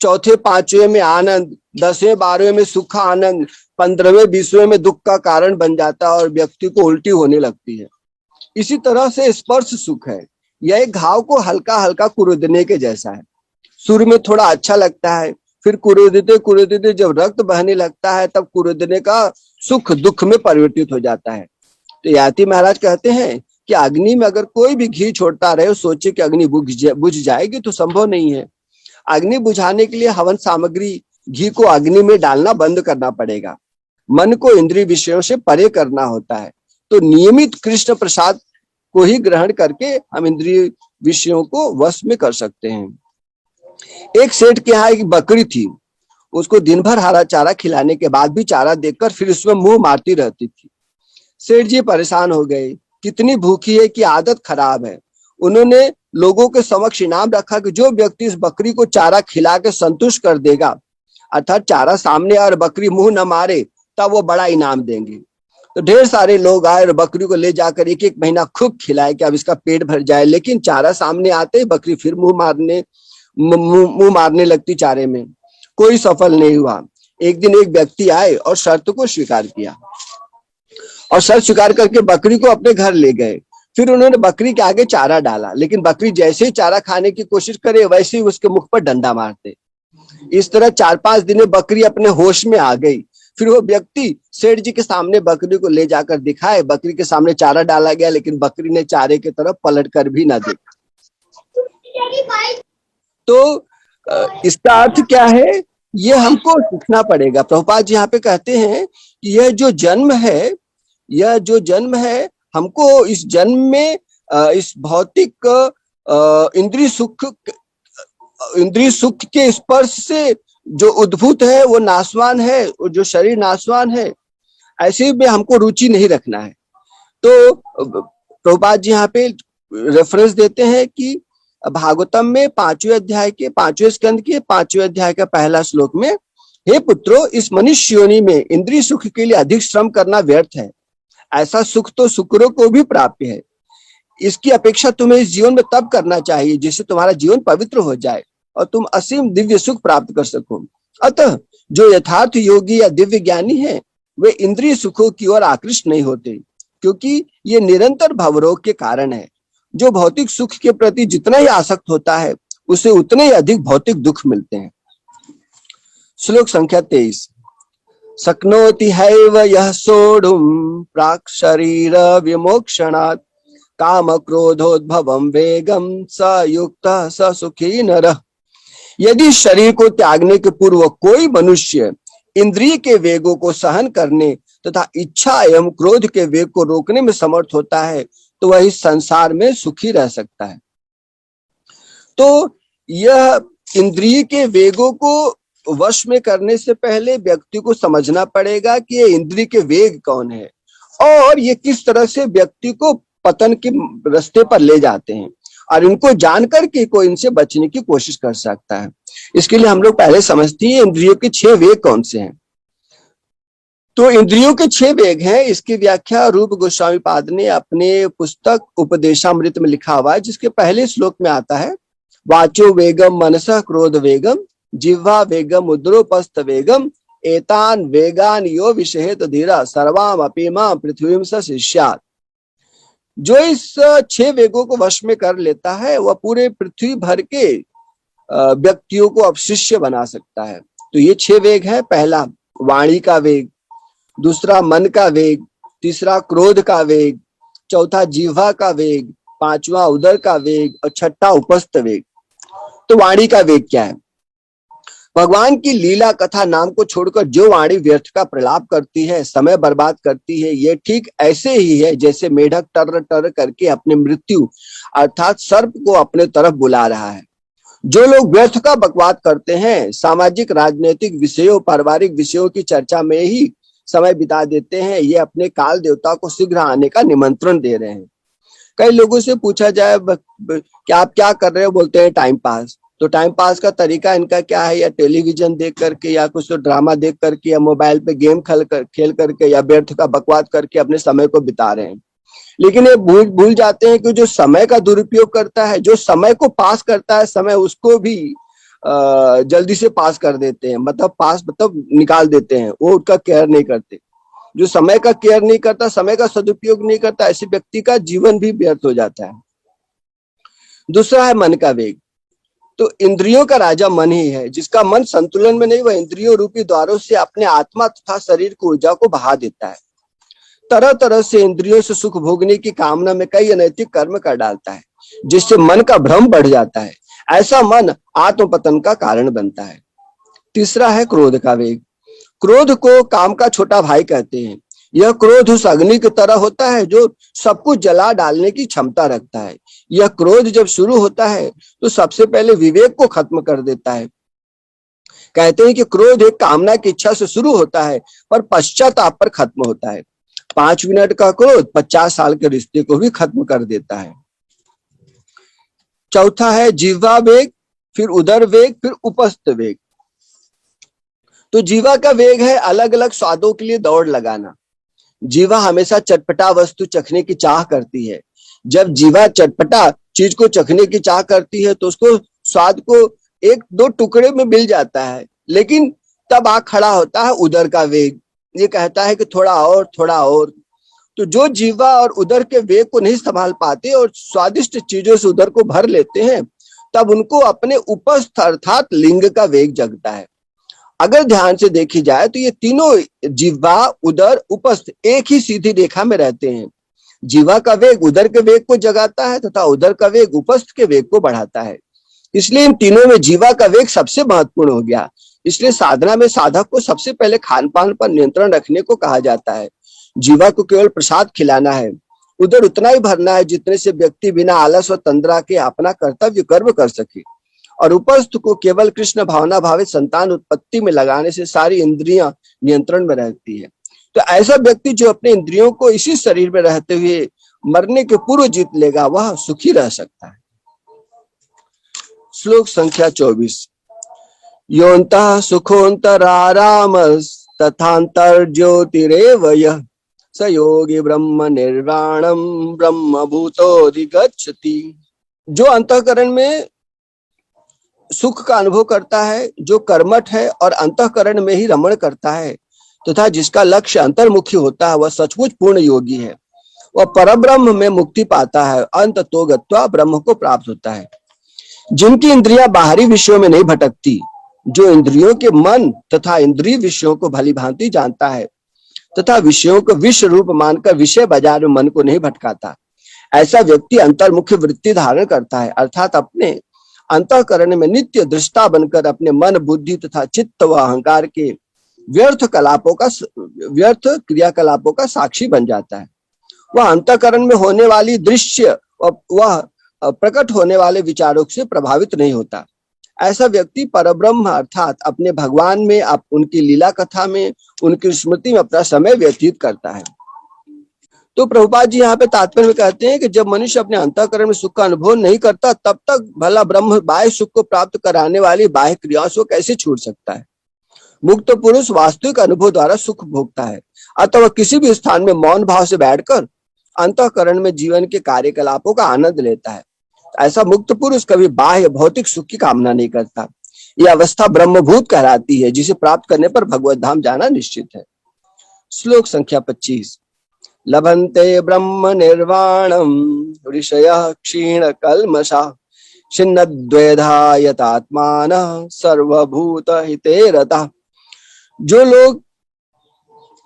चौथे पांचवें में आनंद, 10वें 12वें में सुख आनंद, 15वें 20वें में दुख का कारण बन जाता है और व्यक्ति को उल्टी होने लगती है। इसी तरह से स्पर्श सुख है, यह एक घाव को हल्का हल्का कुरेदने के जैसा है। शुरू में थोड़ा अच्छा लगता है, फिर कुरेदते जब रक्त बहने लगता है तब कुरेदने का सुख दुख में परिवर्तित हो जाता है। तो याति महाराज कहते हैं कि अग्नि में अगर कोई भी घी छोड़ता रहे, सोचे कि अग्नि बुझ जाएगी तो संभव नहीं है। अग्नि बुझाने के लिए हवन सामग्री घी को अग्नि में डालना बंद करना पड़ेगा। मन को इंद्रिय विषयों से परे करना होता है। तो नियमित कृष्ण प्रसाद को ही ग्रहण करके हम इंद्रिय विषयों को वश में कर सकते हैं। एक सेठ के यहाँ एक बकरी थी, उसको दिन भर हरा चारा खिलाने के बाद भी चारा देखकर फिर उसमें मुंह मारती रहती थी। सेठ जी परेशान हो गए, कितनी भूखी है कि आदत खराब है। उन्होंने लोगों के समक्ष इनाम रखा कि जो व्यक्ति इस बकरी को चारा खिला के संतुष्ट कर देगा, अर्थात चारा सामने और बकरी मुंह न मारे, तब वो बड़ा इनाम देंगे। तो ढेर सारे लोग आए और बकरी को ले जाकर एक एक महीना खूब खिलाए कि अब इसका पेट भर जाए, लेकिन चारा सामने आते ही बकरी फिर मुंह मारने लगती चारे में। कोई सफल नहीं हुआ। एक दिन एक व्यक्ति आए और शर्त को स्वीकार किया, और शर्त स्वीकार करके बकरी को अपने घर ले गए। फिर उन्होंने बकरी के आगे चारा डाला, लेकिन बकरी जैसे ही चारा खाने की कोशिश करे वैसे ही उसके मुख पर डंडा मारते। इस तरह 4-5 दिन में बकरी अपने होश में आ गई। फिर वो व्यक्ति सेठ जी के सामने बकरी को ले जाकर दिखाए। बकरी के सामने चारा डाला गया, लेकिन बकरी ने चारे की तरफ पलट कर भी ना देखा। तो इसका अर्थ क्या है, ये हमको सीखना पड़ेगा। प्रभुपाद जी यहाँ पे कहते हैं कि यह जो जन्म है हमको इस जन्म में इस भौतिक इंद्रिय सुख के स्पर्श से जो उद्भूत है वो नाशवान है, और जो शरीर नाशवान है, ऐसे में हमको रुचि नहीं रखना है। तो प्रभुपाद जी यहाँ पे रेफरेंस देते हैं कि भागवतम में 5वें अध्याय के 5वें स्कंद के 5वें अध्याय का पहला श्लोक में, हे पुत्रो, इस मनुष्य योनि में इंद्रिय सुख के लिए अधिक श्रम करना व्यर्थ है। ऐसा सुख तो शुक्रों को भी प्राप्य है। इसकी अपेक्षा तुम्हें इस जीवन में तब करना चाहिए जिससे तुम्हारा जीवन पवित्र हो जाए और तुम असीम दिव्य सुख प्राप्त कर सको। अतः जो यथार्थ योगी या दिव्य ज्ञानी है वे इंद्रिय सुखों की ओर आकृष्ट नहीं होते, क्योंकि ये निरंतर भवरोग के कारण है। जो भौतिक सुख के प्रति जितना ही आसक्त होता है उसे उतने ही अधिक भौतिक दुख मिलते हैं। श्लोक संख्या 23। शक्नोति हैव यः सोढुम् प्राक् शरीर विमोक्षणात् काम क्रोधोद्भवं वेगम स युक्तः स सुखी नरः। यदि शरीर को त्यागने के पूर्व कोई मनुष्य इंद्रिय के वेगों को सहन करने तथा इच्छा एवं क्रोध के वेग को रोकने में समर्थ होता है तो वह इस संसार में सुखी रह सकता है। तो यह इंद्रिय के वेगों को वश में करने से पहले व्यक्ति को समझना पड़ेगा कि ये इंद्रिय के वेग कौन है और ये किस तरह से व्यक्ति को पतन के रास्ते पर ले जाते हैं, और इनको जानकर के कोई इनसे बचने की कोशिश कर सकता है। इसके लिए हम लोग पहले समझते हैं इंद्रियों के 6 वेग कौन से हैं। तो इंद्रियों के 6 वेग हैं। इसकी व्याख्या रूप गोस्वामी पाद ने अपने पुस्तक उपदेशामृत में लिखा हुआ है, जिसके पहले श्लोक में आता है, वाचो वेगम मनसः क्रोध वेगम जिह्वा वेगम उद्रोपस्थ वेगम एतान वेगान यो विषहेत धीरा सर्वाम अपीमा पृथ्वीम स शिष्यात्। जो इस 6 वेगों को वश में कर लेता है वह पूरे पृथ्वी भर के व्यक्तियों को अब शिष्य बना सकता है। तो ये 6 वेग है। पहला वाणी का वेग, दूसरा मन का वेग, तीसरा क्रोध का वेग, चौथा जिह्वा का वेग, पांचवा उदर का वेग और छठा उपस्थ वेग। तो वाणी का वेग क्या है? भगवान की लीला कथा नाम को छोड़कर जो वाणी व्यर्थ का प्रलाप करती है, समय बर्बाद करती है, ये ठीक ऐसे ही है जैसे मेढक टर टर करके अपने मृत्यु अर्थात सर्प को अपने तरफ बुला रहा है। जो लोग व्यर्थ का बकवाद करते हैं, सामाजिक राजनीतिक विषयों पारिवारिक विषयों की चर्चा में ही समय बिता देते हैं, ये अपने काल देवता को शीघ्र आने का निमंत्रण दे रहे हैं। कई लोगों से पूछा जाए कि आप क्या कर रहे हो, बोलते हैं टाइम पास। तो टाइम पास का तरीका इनका क्या है? या टेलीविजन देख करके, या कुछ तो ड्रामा देख करके, या मोबाइल पे गेम खेल करके, या व्यर्थ का बकवाद करके अपने समय को बिता रहे हैं। लेकिन ये भूल जाते हैं कि जो समय का दुरुपयोग करता है, जो समय को पास करता है, समय उसको भी जल्दी से पास कर देते हैं, मतलब निकाल देते हैं, वो उसका केयर नहीं करते। जो समय का केयर नहीं करता, समय का सदुपयोग नहीं करता, ऐसे व्यक्ति का जीवन भी व्यर्थ हो जाता है। दूसरा है मन का वेग। तो इंद्रियों का राजा मन ही है। जिसका मन संतुलन में नहीं, वह इंद्रियों रूपी द्वारों से अपने आत्मा तथा शरीर की ऊर्जा को बहा देता है। तरह तरह से इंद्रियों से सुख भोगने की कामना में कई अनैतिक कर्म कर डालता है, जिससे मन का भ्रम बढ़ जाता है। ऐसा मन आत्मपतन का कारण बनता है। तीसरा है क्रोध का वेग। क्रोध को काम का छोटा भाई कहते हैं। यह क्रोध उस अग्नि की तरह होता है जो सब कुछ जला डालने की क्षमता रखता है। यह क्रोध जब शुरू होता है तो सबसे पहले विवेक को खत्म कर देता है। कहते हैं कि क्रोध एक कामना की इच्छा से शुरू होता है पर पश्चाताप पर खत्म होता है। 5 मिनट का क्रोध 50 साल के रिश्ते को भी खत्म कर देता है। चौथा है जिह्वा वेग, फिर उदर वेग, फिर उपस्थ वेग। तो जीवा का वेग है अलग अलग स्वादों के लिए दौड़ लगाना। जीवा हमेशा चटपटा वस्तु चखने की चाह करती है। जब जीवा चटपटा चीज को चखने की चाह करती है तो उसको स्वाद को एक दो टुकड़े में मिल जाता है, लेकिन तब आ खड़ा होता है उदर का वेग। ये कहता है कि थोड़ा और, थोड़ा और। तो जो जीवा और उदर के वेग को नहीं संभाल पाते और स्वादिष्ट चीजों से उदर को भर लेते हैं, तब उनको अपने उपस्थ अर्थात लिंग का वेग जगता है। अगर ध्यान से देखी जाए तो ये तीनों जिह्वा, उदर, उपस्थ एक ही सीधी रेखा में रहते हैं। जीवा का वेग उदर के वेग को जगाता है तथा उदर का वेग उपस्थ के वेग को बढ़ाता है। इसलिए इन तीनों में जीवा का वेग सबसे महत्वपूर्ण हो गया। इसलिए साधना में साधक को सबसे पहले खान पान पर नियंत्रण रखने को कहा जाता है। जीवा को केवल प्रसाद खिलाना है, उधर उतना ही भरना है जितने से व्यक्ति बिना आलस व तंद्रा के अपना कर्तव्य कर्म कर सके, और उपस्थ को केवल कृष्ण भावना भावित संतान उत्पत्ति में लगाने से सारी इंद्रियां नियंत्रण में रहती है। तो ऐसा व्यक्ति जो अपने इंद्रियों को इसी शरीर में रहते हुए मरने के पूर्व जीत लेगा, वह सुखी रह सकता है। श्लोक संख्या 24। योऽन्तः सुखोऽन्तरारामस् तथांतर ज्योतिरेव यः स योगी ब्रह्म निर्वाणम ब्रह्म भूतोऽधिगच्छति। जो अंतःकरण में सुख का अनुभव करता है, जो कर्मठ है और अंतःकरण में ही रमण करता है तथा जिसका लक्ष्य अंतर्मुखी होता है, वह सचमुच पूर्ण योगी है। वह परब्रह्म में मुक्ति पाता है, अंततो गत्वा ब्रह्म को प्राप्त होता है। जिनकी इंद्रियां बाहरी विषयों में नहीं भटकती, जो इंद्रियों के मन तथा इंद्रिय विषयों को भली भांति जानता है तथा विषयों को विषय रूप मानकर विषय बाजार में मन को नहीं भटकाता, ऐसा व्यक्ति अंतर्मुखी वृत्ति धारण करता है, अर्थात अपने अंतःकरण में नित्य दृष्टा बनकर अपने मन, बुद्धि तथा चित्त व अहंकार के व्यर्थ क्रियाकलापों का साक्षी बन जाता है। वह अंतःकरण में होने वाली दृश्य वह प्रकट होने वाले विचारों से प्रभावित नहीं होता। ऐसा व्यक्ति परब्रह्म अर्थात अपने भगवान में, उनकी लीला कथा में, उनकी स्मृति में अपना समय व्यतीत करता है। तो प्रभुपाद जी यहाँ पे तात्पर्य में कहते हैं कि जब मनुष्य अपने अंतःकरण में सुख का अनुभव नहीं करता, तब तक भला ब्रह्म बाह्य सुख को प्राप्त कराने वाली बाह्य क्रियाओं से कैसे छूट सकता है। मुक्त पुरुष वास्तविक अनुभव द्वारा सुख भोगता है, अथवा किसी भी स्थान में मौन भाव से बैठकर अंतःकरण में जीवन के कार्यकलापों का आनंद लेता है। ऐसा मुक्त पुरुष कभी बाह्य भौतिक सुख की कामना नहीं करता। यह अवस्था ब्रह्मभूत कहलाती है, जिसे प्राप्त करने पर भगवत धाम जाना निश्चित है। श्लोक संख्या 25। लभन्ते ब्रह्म निर्वाणम ऋषयः क्षीण कल्मषा छिन्नद्वैधा यतात्मानः सर्वभूत हिते रतः। जो लोग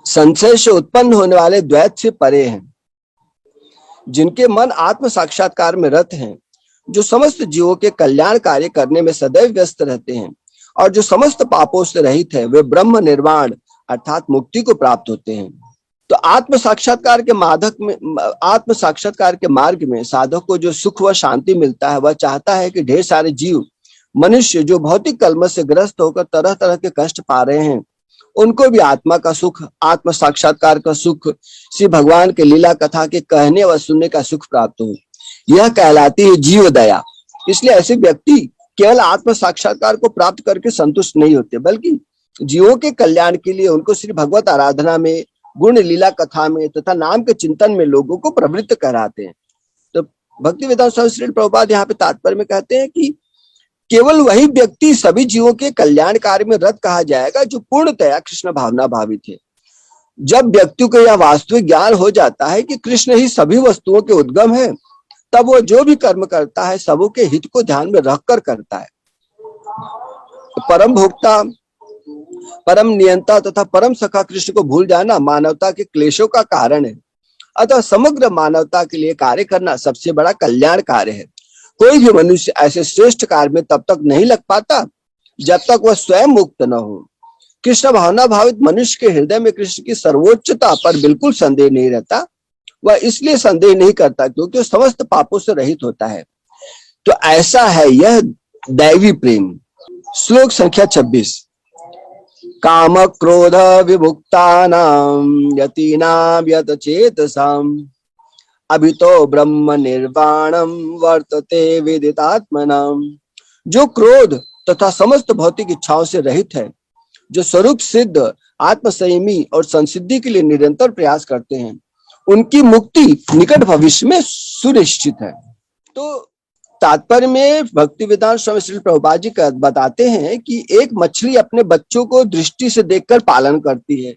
संशय से उत्पन्न होने वाले द्वैत से परे हैं, जिनके मन आत्म साक्षात्कार में रत हैं, जो समस्त जीवों के कल्याण कार्य करने में सदैव व्यस्त रहते हैं और जो समस्त पापों से रहित है, वे ब्रह्म निर्वाण अर्थात मुक्ति को प्राप्त होते हैं। तो आत्म साक्षात्कार के मार्ग में साधक को जो सुख व शांति मिलता है, वह चाहता है कि ढेर सारे जीव मनुष्य जो भौतिक कलमश से ग्रस्त होकर तरह तरह के कष्ट पा रहे हैं, उनको भी आत्मा का सुख, आत्म साक्षात्कार का सुख, श्री भगवान के लीला कथा के कहने व सुनने का सुख प्राप्त हो। यह कहलाती है जीव दया। इसलिए ऐसे व्यक्ति केवल आत्म साक्षात्कार को प्राप्त करके संतुष्ट नहीं होते, बल्कि जीवों के कल्याण के लिए उनको श्री भगवत आराधना में, गुण लीला कथा में तथा नाम के चिंतन में लोगों को प्रवृत्त कराते हैं। तो भक्ति वेदांत स्वामी श्री प्रभुपाद यहाँ पे तात्पर्य में कहते हैं कि केवल वही व्यक्ति सभी जीवों के कल्याण कार्य में रत कहा जाएगा जो पूर्णतया कृष्ण भावना भावित है। जब व्यक्ति को यह वास्तविक ज्ञान हो जाता है कि कृष्ण ही सभी वस्तुओं के उद्गम है, तब वो जो भी कर्म करता है सबों के हित को ध्यान में रखकर करता है। परम भोक्ता, परम नियंता तथा परम सखा कृष्ण को भूल जाना मानवता के क्लेशों का कारण है। अतः समग्र मानवता के लिए कार्य करना सबसे बड़ा कल्याण कार्य है। कोई भी मनुष्य ऐसे श्रेष्ठ कार्य में तब तक नहीं लग पाता जब तक वह स्वयं मुक्त न हो। कृष्ण भावना भावित मनुष्य के हृदय में कृष्ण की सर्वोच्चता पर बिल्कुल संदेह नहीं रहता। वह इसलिए संदेह नहीं करता क्योंकि वह समस्त पापों से रहित होता है। तो ऐसा है यह दैवी प्रेम। श्लोक संख्या 26। काम क्रोध विमुक्तानां यतीनां यतचेतसां अभितो ब्रह्म निर्वाणम वर्तते विदितात्मनाम। जो क्रोध तथा समस्त भौतिक इच्छाओं से रहित है, जो स्वरूप सिद्ध आत्मसंयमी और संसिद्धि के लिए निरंतर प्रयास करते हैं, उनकी मुक्ति निकट भविष्य में सुनिश्चित है। तो तात्पर्य में भक्ति वेदांत स्वामी श्री प्रभुपाद जी बताते हैं कि एक मछली अपने बच्चों को दृष्टि से देखकर पालन करती है,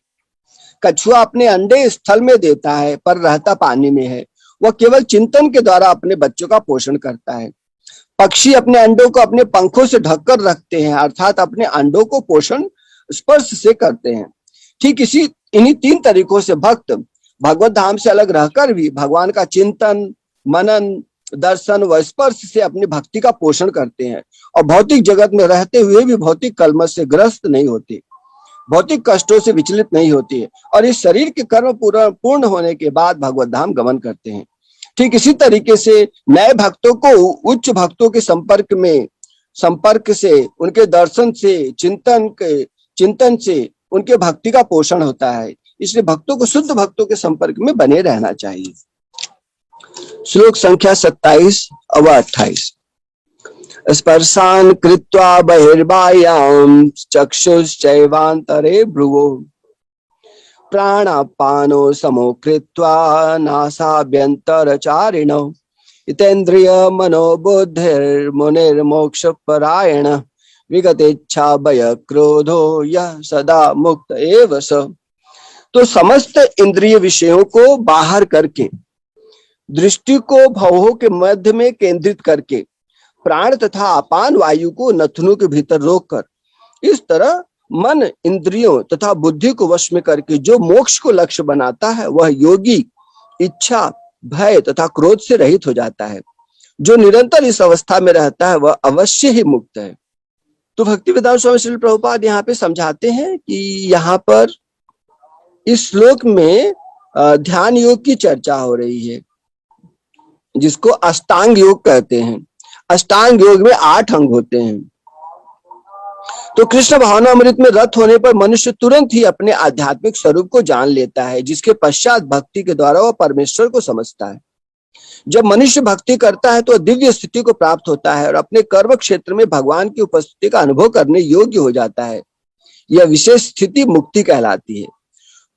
कछुआ अपने अंडे स्थल में देता है पर रहता पानी में है, वह केवल चिंतन के द्वारा अपने बच्चों का पोषण करता है। पक्षी अपने अंडों को अपने पंखों से ढककर रखते हैं, अर्थात अपने अंडों को पोषण स्पर्श से करते हैं। ठीक इन्हीं 3 तरीकों से भक्त भगवत धाम से अलग रहकर भी भगवान का चिंतन, मनन, दर्शन व स्पर्श से अपनी भक्ति का पोषण करते हैं और भौतिक जगत में रहते हुए भी भौतिक कलमश से ग्रस्त नहीं होते, भौतिक कष्टों से विचलित नहीं होती है और इस शरीर के कर्म पूर्ण होने के बाद भगवत धाम गमन करते हैं। ठीक इसी तरीके से नए भक्तों को उच्च भक्तों के संपर्क से, उनके दर्शन से, चिंतन से उनके भक्ति का पोषण होता है। इसलिए भक्तों को शुद्ध भक्तों के संपर्क में बने रहना चाहिए। श्लोक संख्या 27 व 28। स्पर्शान कृत्वा बहिर्बाह्यां चक्षुश्चैवान्तरे भ्रुवो प्राणापानो समो कृत्वा नासाभ्यन्तरचारिणो इतेन्द्रिय मनोबुद्धिर्मुनिर्मोक्षपरायण विगतेच्छा भय क्रोधो यः सदा मुक्त एव स। तो समस्त इंद्रिय विषयों को बाहर करके, दृष्टि को भवों के मध्य में केंद्रित करके, प्राण तथा अपान वायु को नथनों के भीतर रोककर, इस तरह मन, इंद्रियों तथा बुद्धि को वश में करके जो मोक्ष को लक्ष्य बनाता है, वह योगी इच्छा, भय तथा क्रोध से रहित हो जाता है। जो निरंतर इस अवस्था में रहता है वह अवश्य ही मुक्त है। तो भक्ति वेदांत स्वामी श्री प्रभुपाद यहाँ पे समझाते हैं कि यहाँ पर इस श्लोक में ध्यान योग की चर्चा हो रही है, जिसको अष्टांग योग कहते हैं। अष्टांग योग में 8 अंग होते हैं। तो कृष्ण भावनामृत में रत होने पर मनुष्य तुरंत ही अपने आध्यात्मिक स्वरूप को जान लेता है, जिसके पश्चात भक्ति के द्वारा वह परमेश्वर को समझता है। जब मनुष्य भक्ति करता है तो दिव्य स्थिति को प्राप्त होता है और अपने कर्म क्षेत्र में भगवान की उपस्थिति का अनुभव करने योग्य हो जाता है। यह विशेष स्थिति मुक्ति कहलाती है।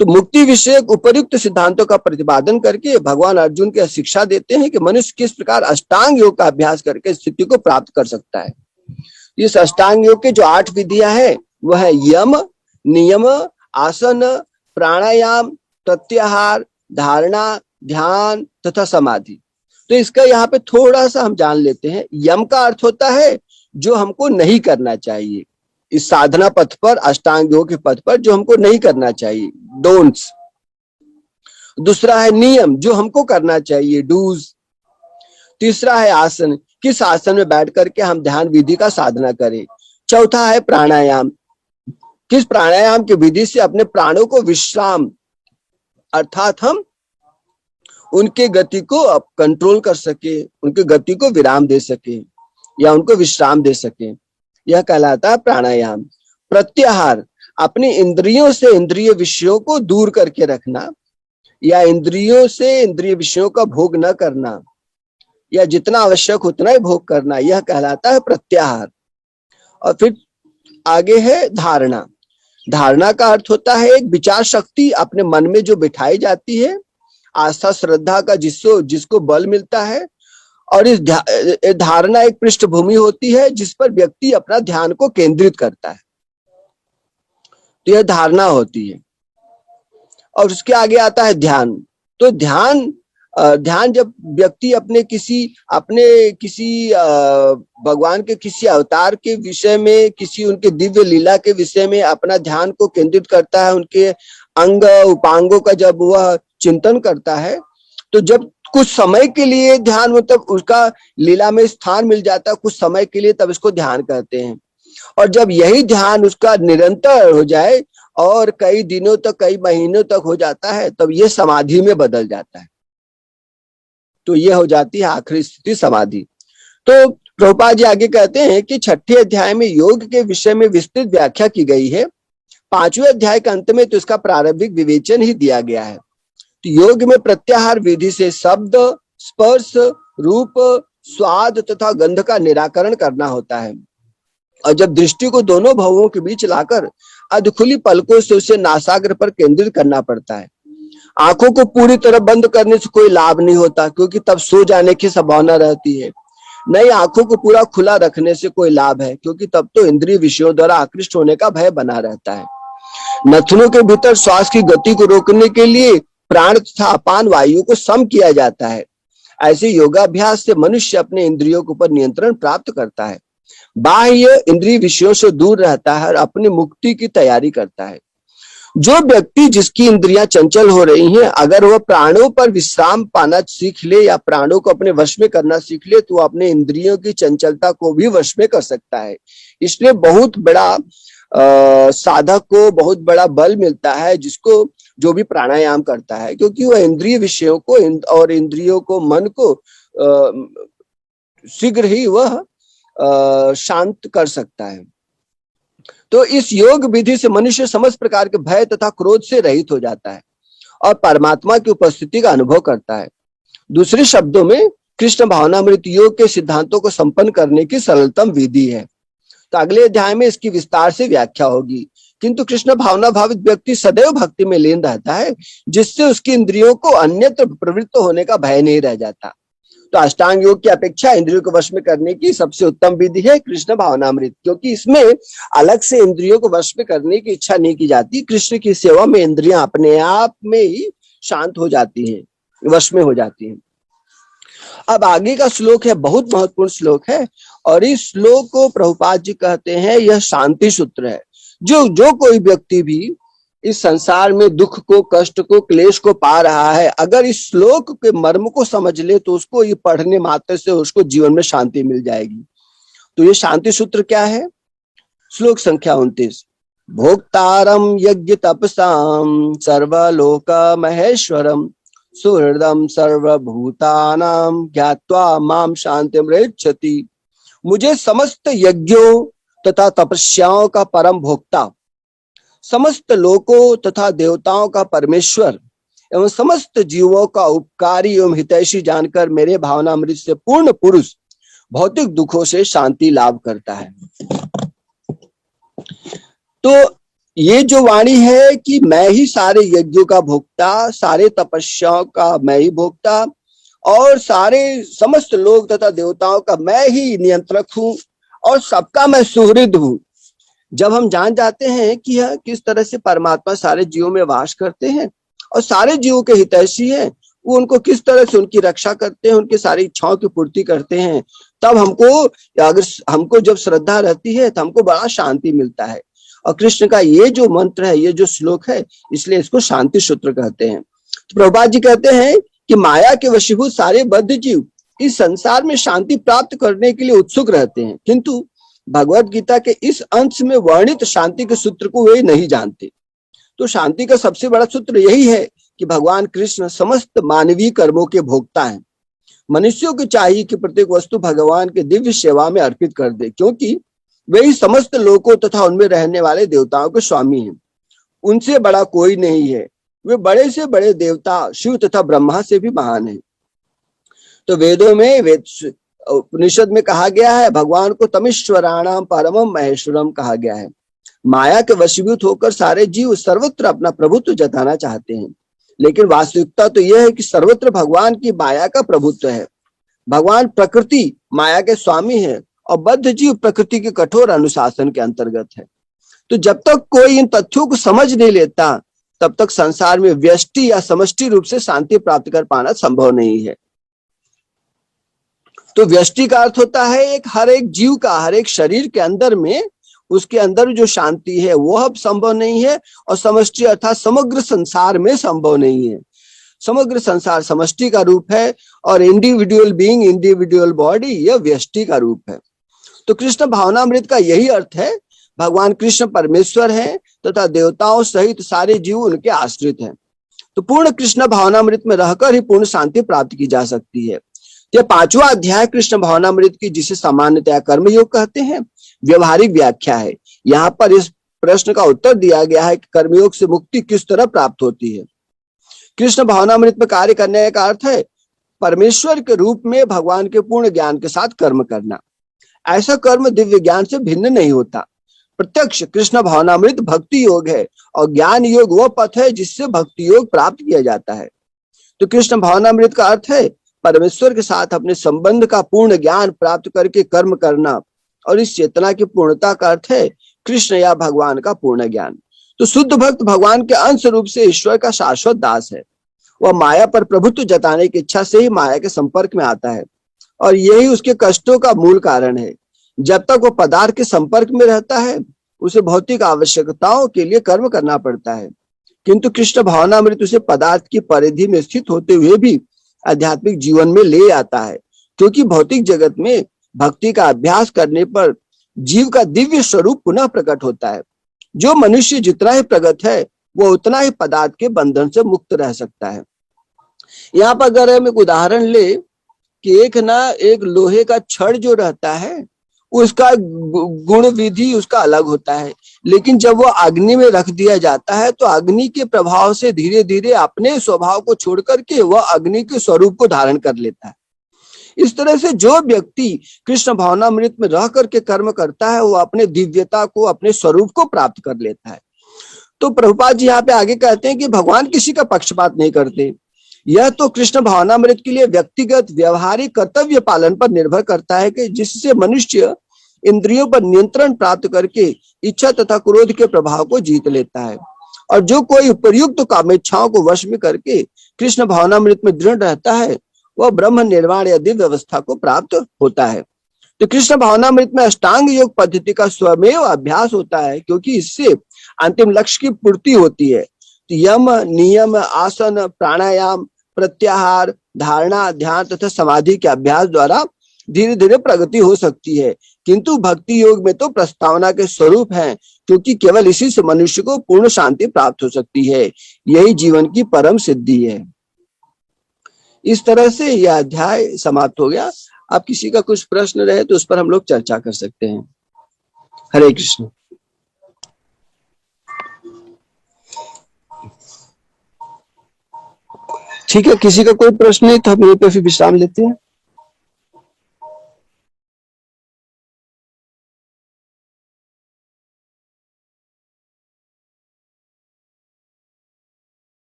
तो मुक्ति विषयक उपयुक्त सिद्धांतों का प्रतिपादन करके भगवान अर्जुन को शिक्षा देते हैं कि मनुष्य किस प्रकार अष्टांग योग का अभ्यास करके स्थिति को प्राप्त कर सकता है। इस अष्टांग योग के जो 8 विधियां है वह है यम, नियम, आसन, प्राणायाम, प्रत्याहार, धारणा, ध्यान तथा समाधि। तो इसका यहाँ पे थोड़ा सा हम जान लेते हैं। यम का अर्थ होता है जो हमको नहीं करना चाहिए, इस साधना पथ पर, अष्टांग योग के पथ पर जो हमको नहीं करना चाहिए, डोंट्स। दूसरा है नियम, जो हमको करना चाहिए, डूज। तीसरा है आसन, किस आसन में बैठ करके हम ध्यान विधि का साधना करें। चौथा है प्राणायाम, किस प्राणायाम की विधि से अपने प्राणों को विश्राम, अर्थात हम उनके गति को कंट्रोल कर सके, उनकी गति को विराम दे सके या उनको विश्राम दे सके, यह कहलाता है प्राणायाम। प्रत्याहार, अपनी इंद्रियों से इंद्रिय विषयों को दूर करके रखना या इंद्रियों से इंद्रिय विषयों का भोग न करना या जितना आवश्यक उतना ही भोग करना, यह कहलाता है प्रत्याहार। और फिर आगे है धारणा। धारणा का अर्थ होता है एक विचार शक्ति अपने मन में जो बिठाई जाती है, आस्था श्रद्धा का जिसको बल मिलता है। और इस धारणा एक पृष्ठभूमि होती है जिस पर व्यक्ति अपना ध्यान को केंद्रित करता है, तो यह धारणा होती है। और उसके आगे आता है ध्यान। तो ध्यान जब व्यक्ति अपने किसी भगवान के किसी अवतार के विषय में, किसी उनके दिव्य लीला के विषय में अपना ध्यान को केंद्रित करता है, उनके अंग उपांगों का जब वह चिंतन करता है, तो जब कुछ समय के लिए ध्यान, मतलब उसका लीला में स्थान मिल जाता है कुछ समय के लिए, तब इसको ध्यान कहते हैं। और जब यही ध्यान उसका निरंतर हो जाए और कई दिनों तक, कई महीनों तक हो जाता है, तब यह समाधि में बदल जाता है। तो यह हो जाती है आखिरी स्थिति समाधि। तो प्रभुपाद जी आगे कहते हैं कि 6ठे अध्याय में योग के विषय में विस्तृत व्याख्या की गई है। 5वें अध्याय के अंत में तो इसका प्रारंभिक विवेचन ही दिया गया है। तो योग में प्रत्याहार विधि से शब्द, स्पर्श, रूप, स्वाद तथा गंध का निराकरण करना होता है। और जब दृष्टि को दोनों भवों के बीच लाकर अधखुली पलकों से उसे नासाग्र पर केंद्रित करना पड़ता है। आंखों को पूरी तरह बंद करने से कोई लाभ नहीं होता, क्योंकि तब सो जाने की संभावना रहती है। नई आंखों को पूरा खुला रखने से कोई लाभ है, क्योंकि तब तो इंद्रिय विषयों द्वारा आकृष्ट होने का भय बना रहता है। नथनों के भीतर श्वास की गति को रोकने के लिए प्राण तथा अपान वायु को सम किया जाता है। ऐसे योगाभ्यास से मनुष्य अपने इंद्रियों के ऊपर नियंत्रण प्राप्त करता है, बाह्य इंद्रिय विषयों से दूर रहता है और अपनी मुक्ति की तैयारी करता है। जो व्यक्ति जिसकी इंद्रियां चंचल हो रही हैं, अगर वह प्राणों पर विश्राम पाना सीख ले या प्राणों को अपने वश में करना सीख ले, तो अपने इंद्रियों की चंचलता को भी वश में कर सकता है। इसलिए बहुत बड़ा साधक को बहुत बड़ा बल मिलता है, जिसको जो भी प्राणायाम करता है, क्योंकि वह इंद्रिय विषयों को और इंद्रियों को, मन को शीघ्र ही वह शांत कर सकता है। तो इस योग विधि से मनुष्य समस्त प्रकार के भय तथा क्रोध से रहित हो जाता है और परमात्मा की उपस्थिति का अनुभव करता है। दूसरे शब्दों में कृष्ण भावनामृत योग के सिद्धांतों को संपन्न करने की सरलतम विधि है। तो अगले अध्याय में इसकी विस्तार से व्याख्या होगी। किंतु कृष्ण भावना भावित व्यक्ति सदैव भक्ति में लीन रहता है, जिससे उसकी इंद्रियों को अन्यत्र प्रवृत्त होने का भय नहीं रह जाता। तो अष्टांग योग की अपेक्षा इंद्रियों को वश में करने की सबसे उत्तम विधि है कृष्ण भावनामृत, क्योंकि इसमें अलग से इंद्रियों को वश में करने की इच्छा नहीं की जाती। कृष्ण की सेवा में इंद्रियां अपने आप में ही शांत हो जाती हैं, वश में हो जाती हैं। अब आगे का श्लोक है, बहुत महत्वपूर्ण श्लोक है, और इस श्लोक को प्रभुपाद जी कहते हैं यह शांति सूत्र है। जो कोई व्यक्ति भी इस संसार में दुख को, कष्ट को, क्लेश को पा रहा है, अगर इस श्लोक के मर्म को समझ ले तो उसको ये पढ़ने मात्र से उसको जीवन में शांति मिल जाएगी। तो ये शांति सूत्र क्या है? श्लोक संख्या 29। भोक्तारम यज्ञ तपसाम सर्वलोक महेश्वरम सुहृदम सर्वभूतानाम ज्ञात्वा माम शांतिमृच्छति। मुझे समस्त यज्ञों तथा तपस्याओं का परम भोक्ता, समस्त लोकों तथा देवताओं का परमेश्वर एवं समस्त जीवों का उपकारी एवं हितैषी जानकर मेरे भावनामृत से पूर्ण पुरुष भौतिक दुखों से शांति लाभ करता है। तो ये जो वाणी है कि मैं ही सारे यज्ञों का भोक्ता, सारे तपस्याओं का मैं ही भोक्ता, और सारे समस्त लोक तथा देवताओं का मैं ही नियंत्रक हूं, और सबका मैं सुहृद हूं। जब हम जान जाते हैं कि किस तरह से परमात्मा सारे जीवों में वास करते हैं और सारे जीवों के हितैषी हैं, वो उनको किस तरह से उनकी रक्षा करते हैं, उनकी सारी इच्छाओं की पूर्ति करते हैं, तब हमको जब श्रद्धा रहती है तो हमको बड़ा शांति मिलता है। और कृष्ण का ये जो मंत्र है, ये जो श्लोक है, इसलिए इसको शांति सूत्र कहते हैं। तो प्रभुपाद जी कहते हैं कि माया के वशीभूत सारे बद्ध जीव इस संसार में शांति प्राप्त करने के लिए उत्सुक रहते हैं, किंतु भगवत गीता के इस अंश में वर्णित शांति के सूत्र को वे नहीं जानते। तो शांति का सबसे बड़ा सूत्र यही है कि भगवान कृष्ण समस्त मानवीय कर्मों के भोक्ता हैं। मनुष्यों को चाहिए कि प्रत्येक वस्तु भगवान के दिव्य सेवा में अर्पित कर दे, क्योंकि वे ही समस्त लोकों तथा उनमें रहने वाले देवताओं के स्वामी हैं। उनसे बड़ा कोई नहीं है। वे बड़े से बड़े देवता शिव तथा ब्रह्मा से भी महान हैं। तो वेदों में उपनिषद में कहा गया है, भगवान को तमीश्वराणाम परमम महेश्वरम कहा गया है। माया के वशीभूत होकर सारे जीव सर्वत्र अपना प्रभुत्व जताना चाहते हैं, लेकिन वास्तविकता तो यह है कि सर्वत्र भगवान की माया का प्रभुत्व है। भगवान प्रकृति माया के स्वामी है और बद्ध जीव प्रकृति के कठोर अनुशासन के अंतर्गत है। तो जब तक कोई इन तथ्यों को समझ नहीं लेता, तब तक संसार में व्यष्टि या समष्टि रूप से शांति प्राप्त कर पाना संभव नहीं है। तो व्यष्टि का अर्थ होता है हर एक जीव का, हर एक शरीर के अंदर में, उसके अंदर जो शांति है वो अब संभव नहीं है, और समष्टि अर्थात समग्र संसार में संभव नहीं है। समग्र संसार समष्टि का रूप है और इंडिविजुअल बीइंग, इंडिविजुअल बॉडी, यह व्यष्टि का रूप है। तो कृष्ण भावनामृत का यही अर्थ है। भगवान कृष्ण परमेश्वर है तथा देवताओं सहित सारे जीव उनके आश्रित हैं। तो पूर्ण कृष्ण भावनामृत में रहकर ही पूर्ण शांति प्राप्त की जा सकती है। यह 5वां अध्याय कृष्ण भावनामृत की, जिसे सामान्यतया कर्मयोग कहते हैं, व्यवहारिक व्याख्या है। यहाँ पर इस प्रश्न का उत्तर दिया गया है कि कर्मयोग से मुक्ति किस तरह प्राप्त होती है। कृष्ण भावनामृत में कार्य करने का अर्थ है परमेश्वर के रूप में भगवान के पूर्ण ज्ञान के साथ कर्म करना। ऐसा कर्म दिव्य ज्ञान से भिन्न नहीं होता। प्रत्यक्ष कृष्ण भावनामृत भक्ति योग है और ज्ञान योग वो पथ है जिससे भक्ति योग प्राप्त किया जाता है। तो कृष्ण भावनामृत का अर्थ है परमेश्वर के साथ अपने संबंध का पूर्ण ज्ञान प्राप्त करके कर्म करना, और इस चेतना की पूर्णता का अर्थ है कृष्ण या भगवान का पूर्ण ज्ञान। तो शुद्ध भक्त भगवान के अंश रूप से ईश्वर का शाश्वत दास है। वह माया पर प्रभुत्व जताने की इच्छा से ही माया के संपर्क में आता है और यही उसके कष्टों का मूल कारण है। जब तक वो पदार्थ के संपर्क में रहता है उसे भौतिक आवश्यकताओं के लिए कर्म करना पड़ता है, किंतु कृष्ण भावनामृत उसे पदार्थ की परिधि में स्थित होते हुए भी आध्यात्मिक जीवन में ले आता है, क्योंकि भौतिक जगत में भक्ति का अभ्यास करने पर जीव का दिव्य स्वरूप पुनः प्रकट होता है। जो मनुष्य जितना ही प्रगत है वो उतना ही पदार्थ के बंधन से मुक्त रह सकता है। यहाँ पर अगर हम एक उदाहरण ले कि एक लोहे का छड़ जो रहता है उसका गुण विधि उसका अलग होता है, लेकिन जब वो अग्नि में रख दिया जाता है तो अग्नि के प्रभाव से धीरे धीरे अपने स्वभाव को छोड़ करके वह अग्नि के स्वरूप को धारण कर लेता है। इस तरह से जो व्यक्ति कृष्ण भावनामृत में रह करके कर्म करता है वो अपने दिव्यता को, अपने स्वरूप को प्राप्त कर लेता है। तो प्रभुपाद जी यहाँ पे आगे कहते हैं कि भगवान किसी का पक्षपात नहीं करते। यह तो कृष्ण भावनामृत के लिए व्यक्तिगत व्यवहारिक कर्तव्य पालन पर निर्भर करता है कि जिससे मनुष्य इंद्रियों पर नियंत्रण प्राप्त करके इच्छा तथा क्रोध के प्रभाव को जीत लेता है, और जो कोई उपयुक्त कामेच्छाओं को वश में करके कृष्ण भावनामृत में दृढ़ रहता है वह ब्रह्म निर्वाण या दिव्य अवस्था को प्राप्त होता है। तो कृष्ण भावनामृत में अष्टांग योग पद्धति का स्वमेव अभ्यास होता है, क्योंकि इससे अंतिम लक्ष्य की पूर्ति होती है। तो यम, नियम, आसन, प्राणायाम, प्रत्याहार, धारणा, ध्यान तथा समाधि के अभ्यास द्वारा धीरे धीरे प्रगति हो सकती है, किंतु भक्ति योग में तो प्रस्तावना के स्वरूप है, क्योंकि केवल इसी से मनुष्य को पूर्ण शांति प्राप्त हो सकती है। यही जीवन की परम सिद्धि है। इस तरह से यह अध्याय समाप्त हो गया। अब किसी का कुछ प्रश्न रहे तो उस पर हम लोग चर्चा कर सकते हैं। हरे कृष्ण। ठीक है, किसी का कोई प्रश्न नहीं तो हम यहीं पे फिर विश्राम लेते हैं।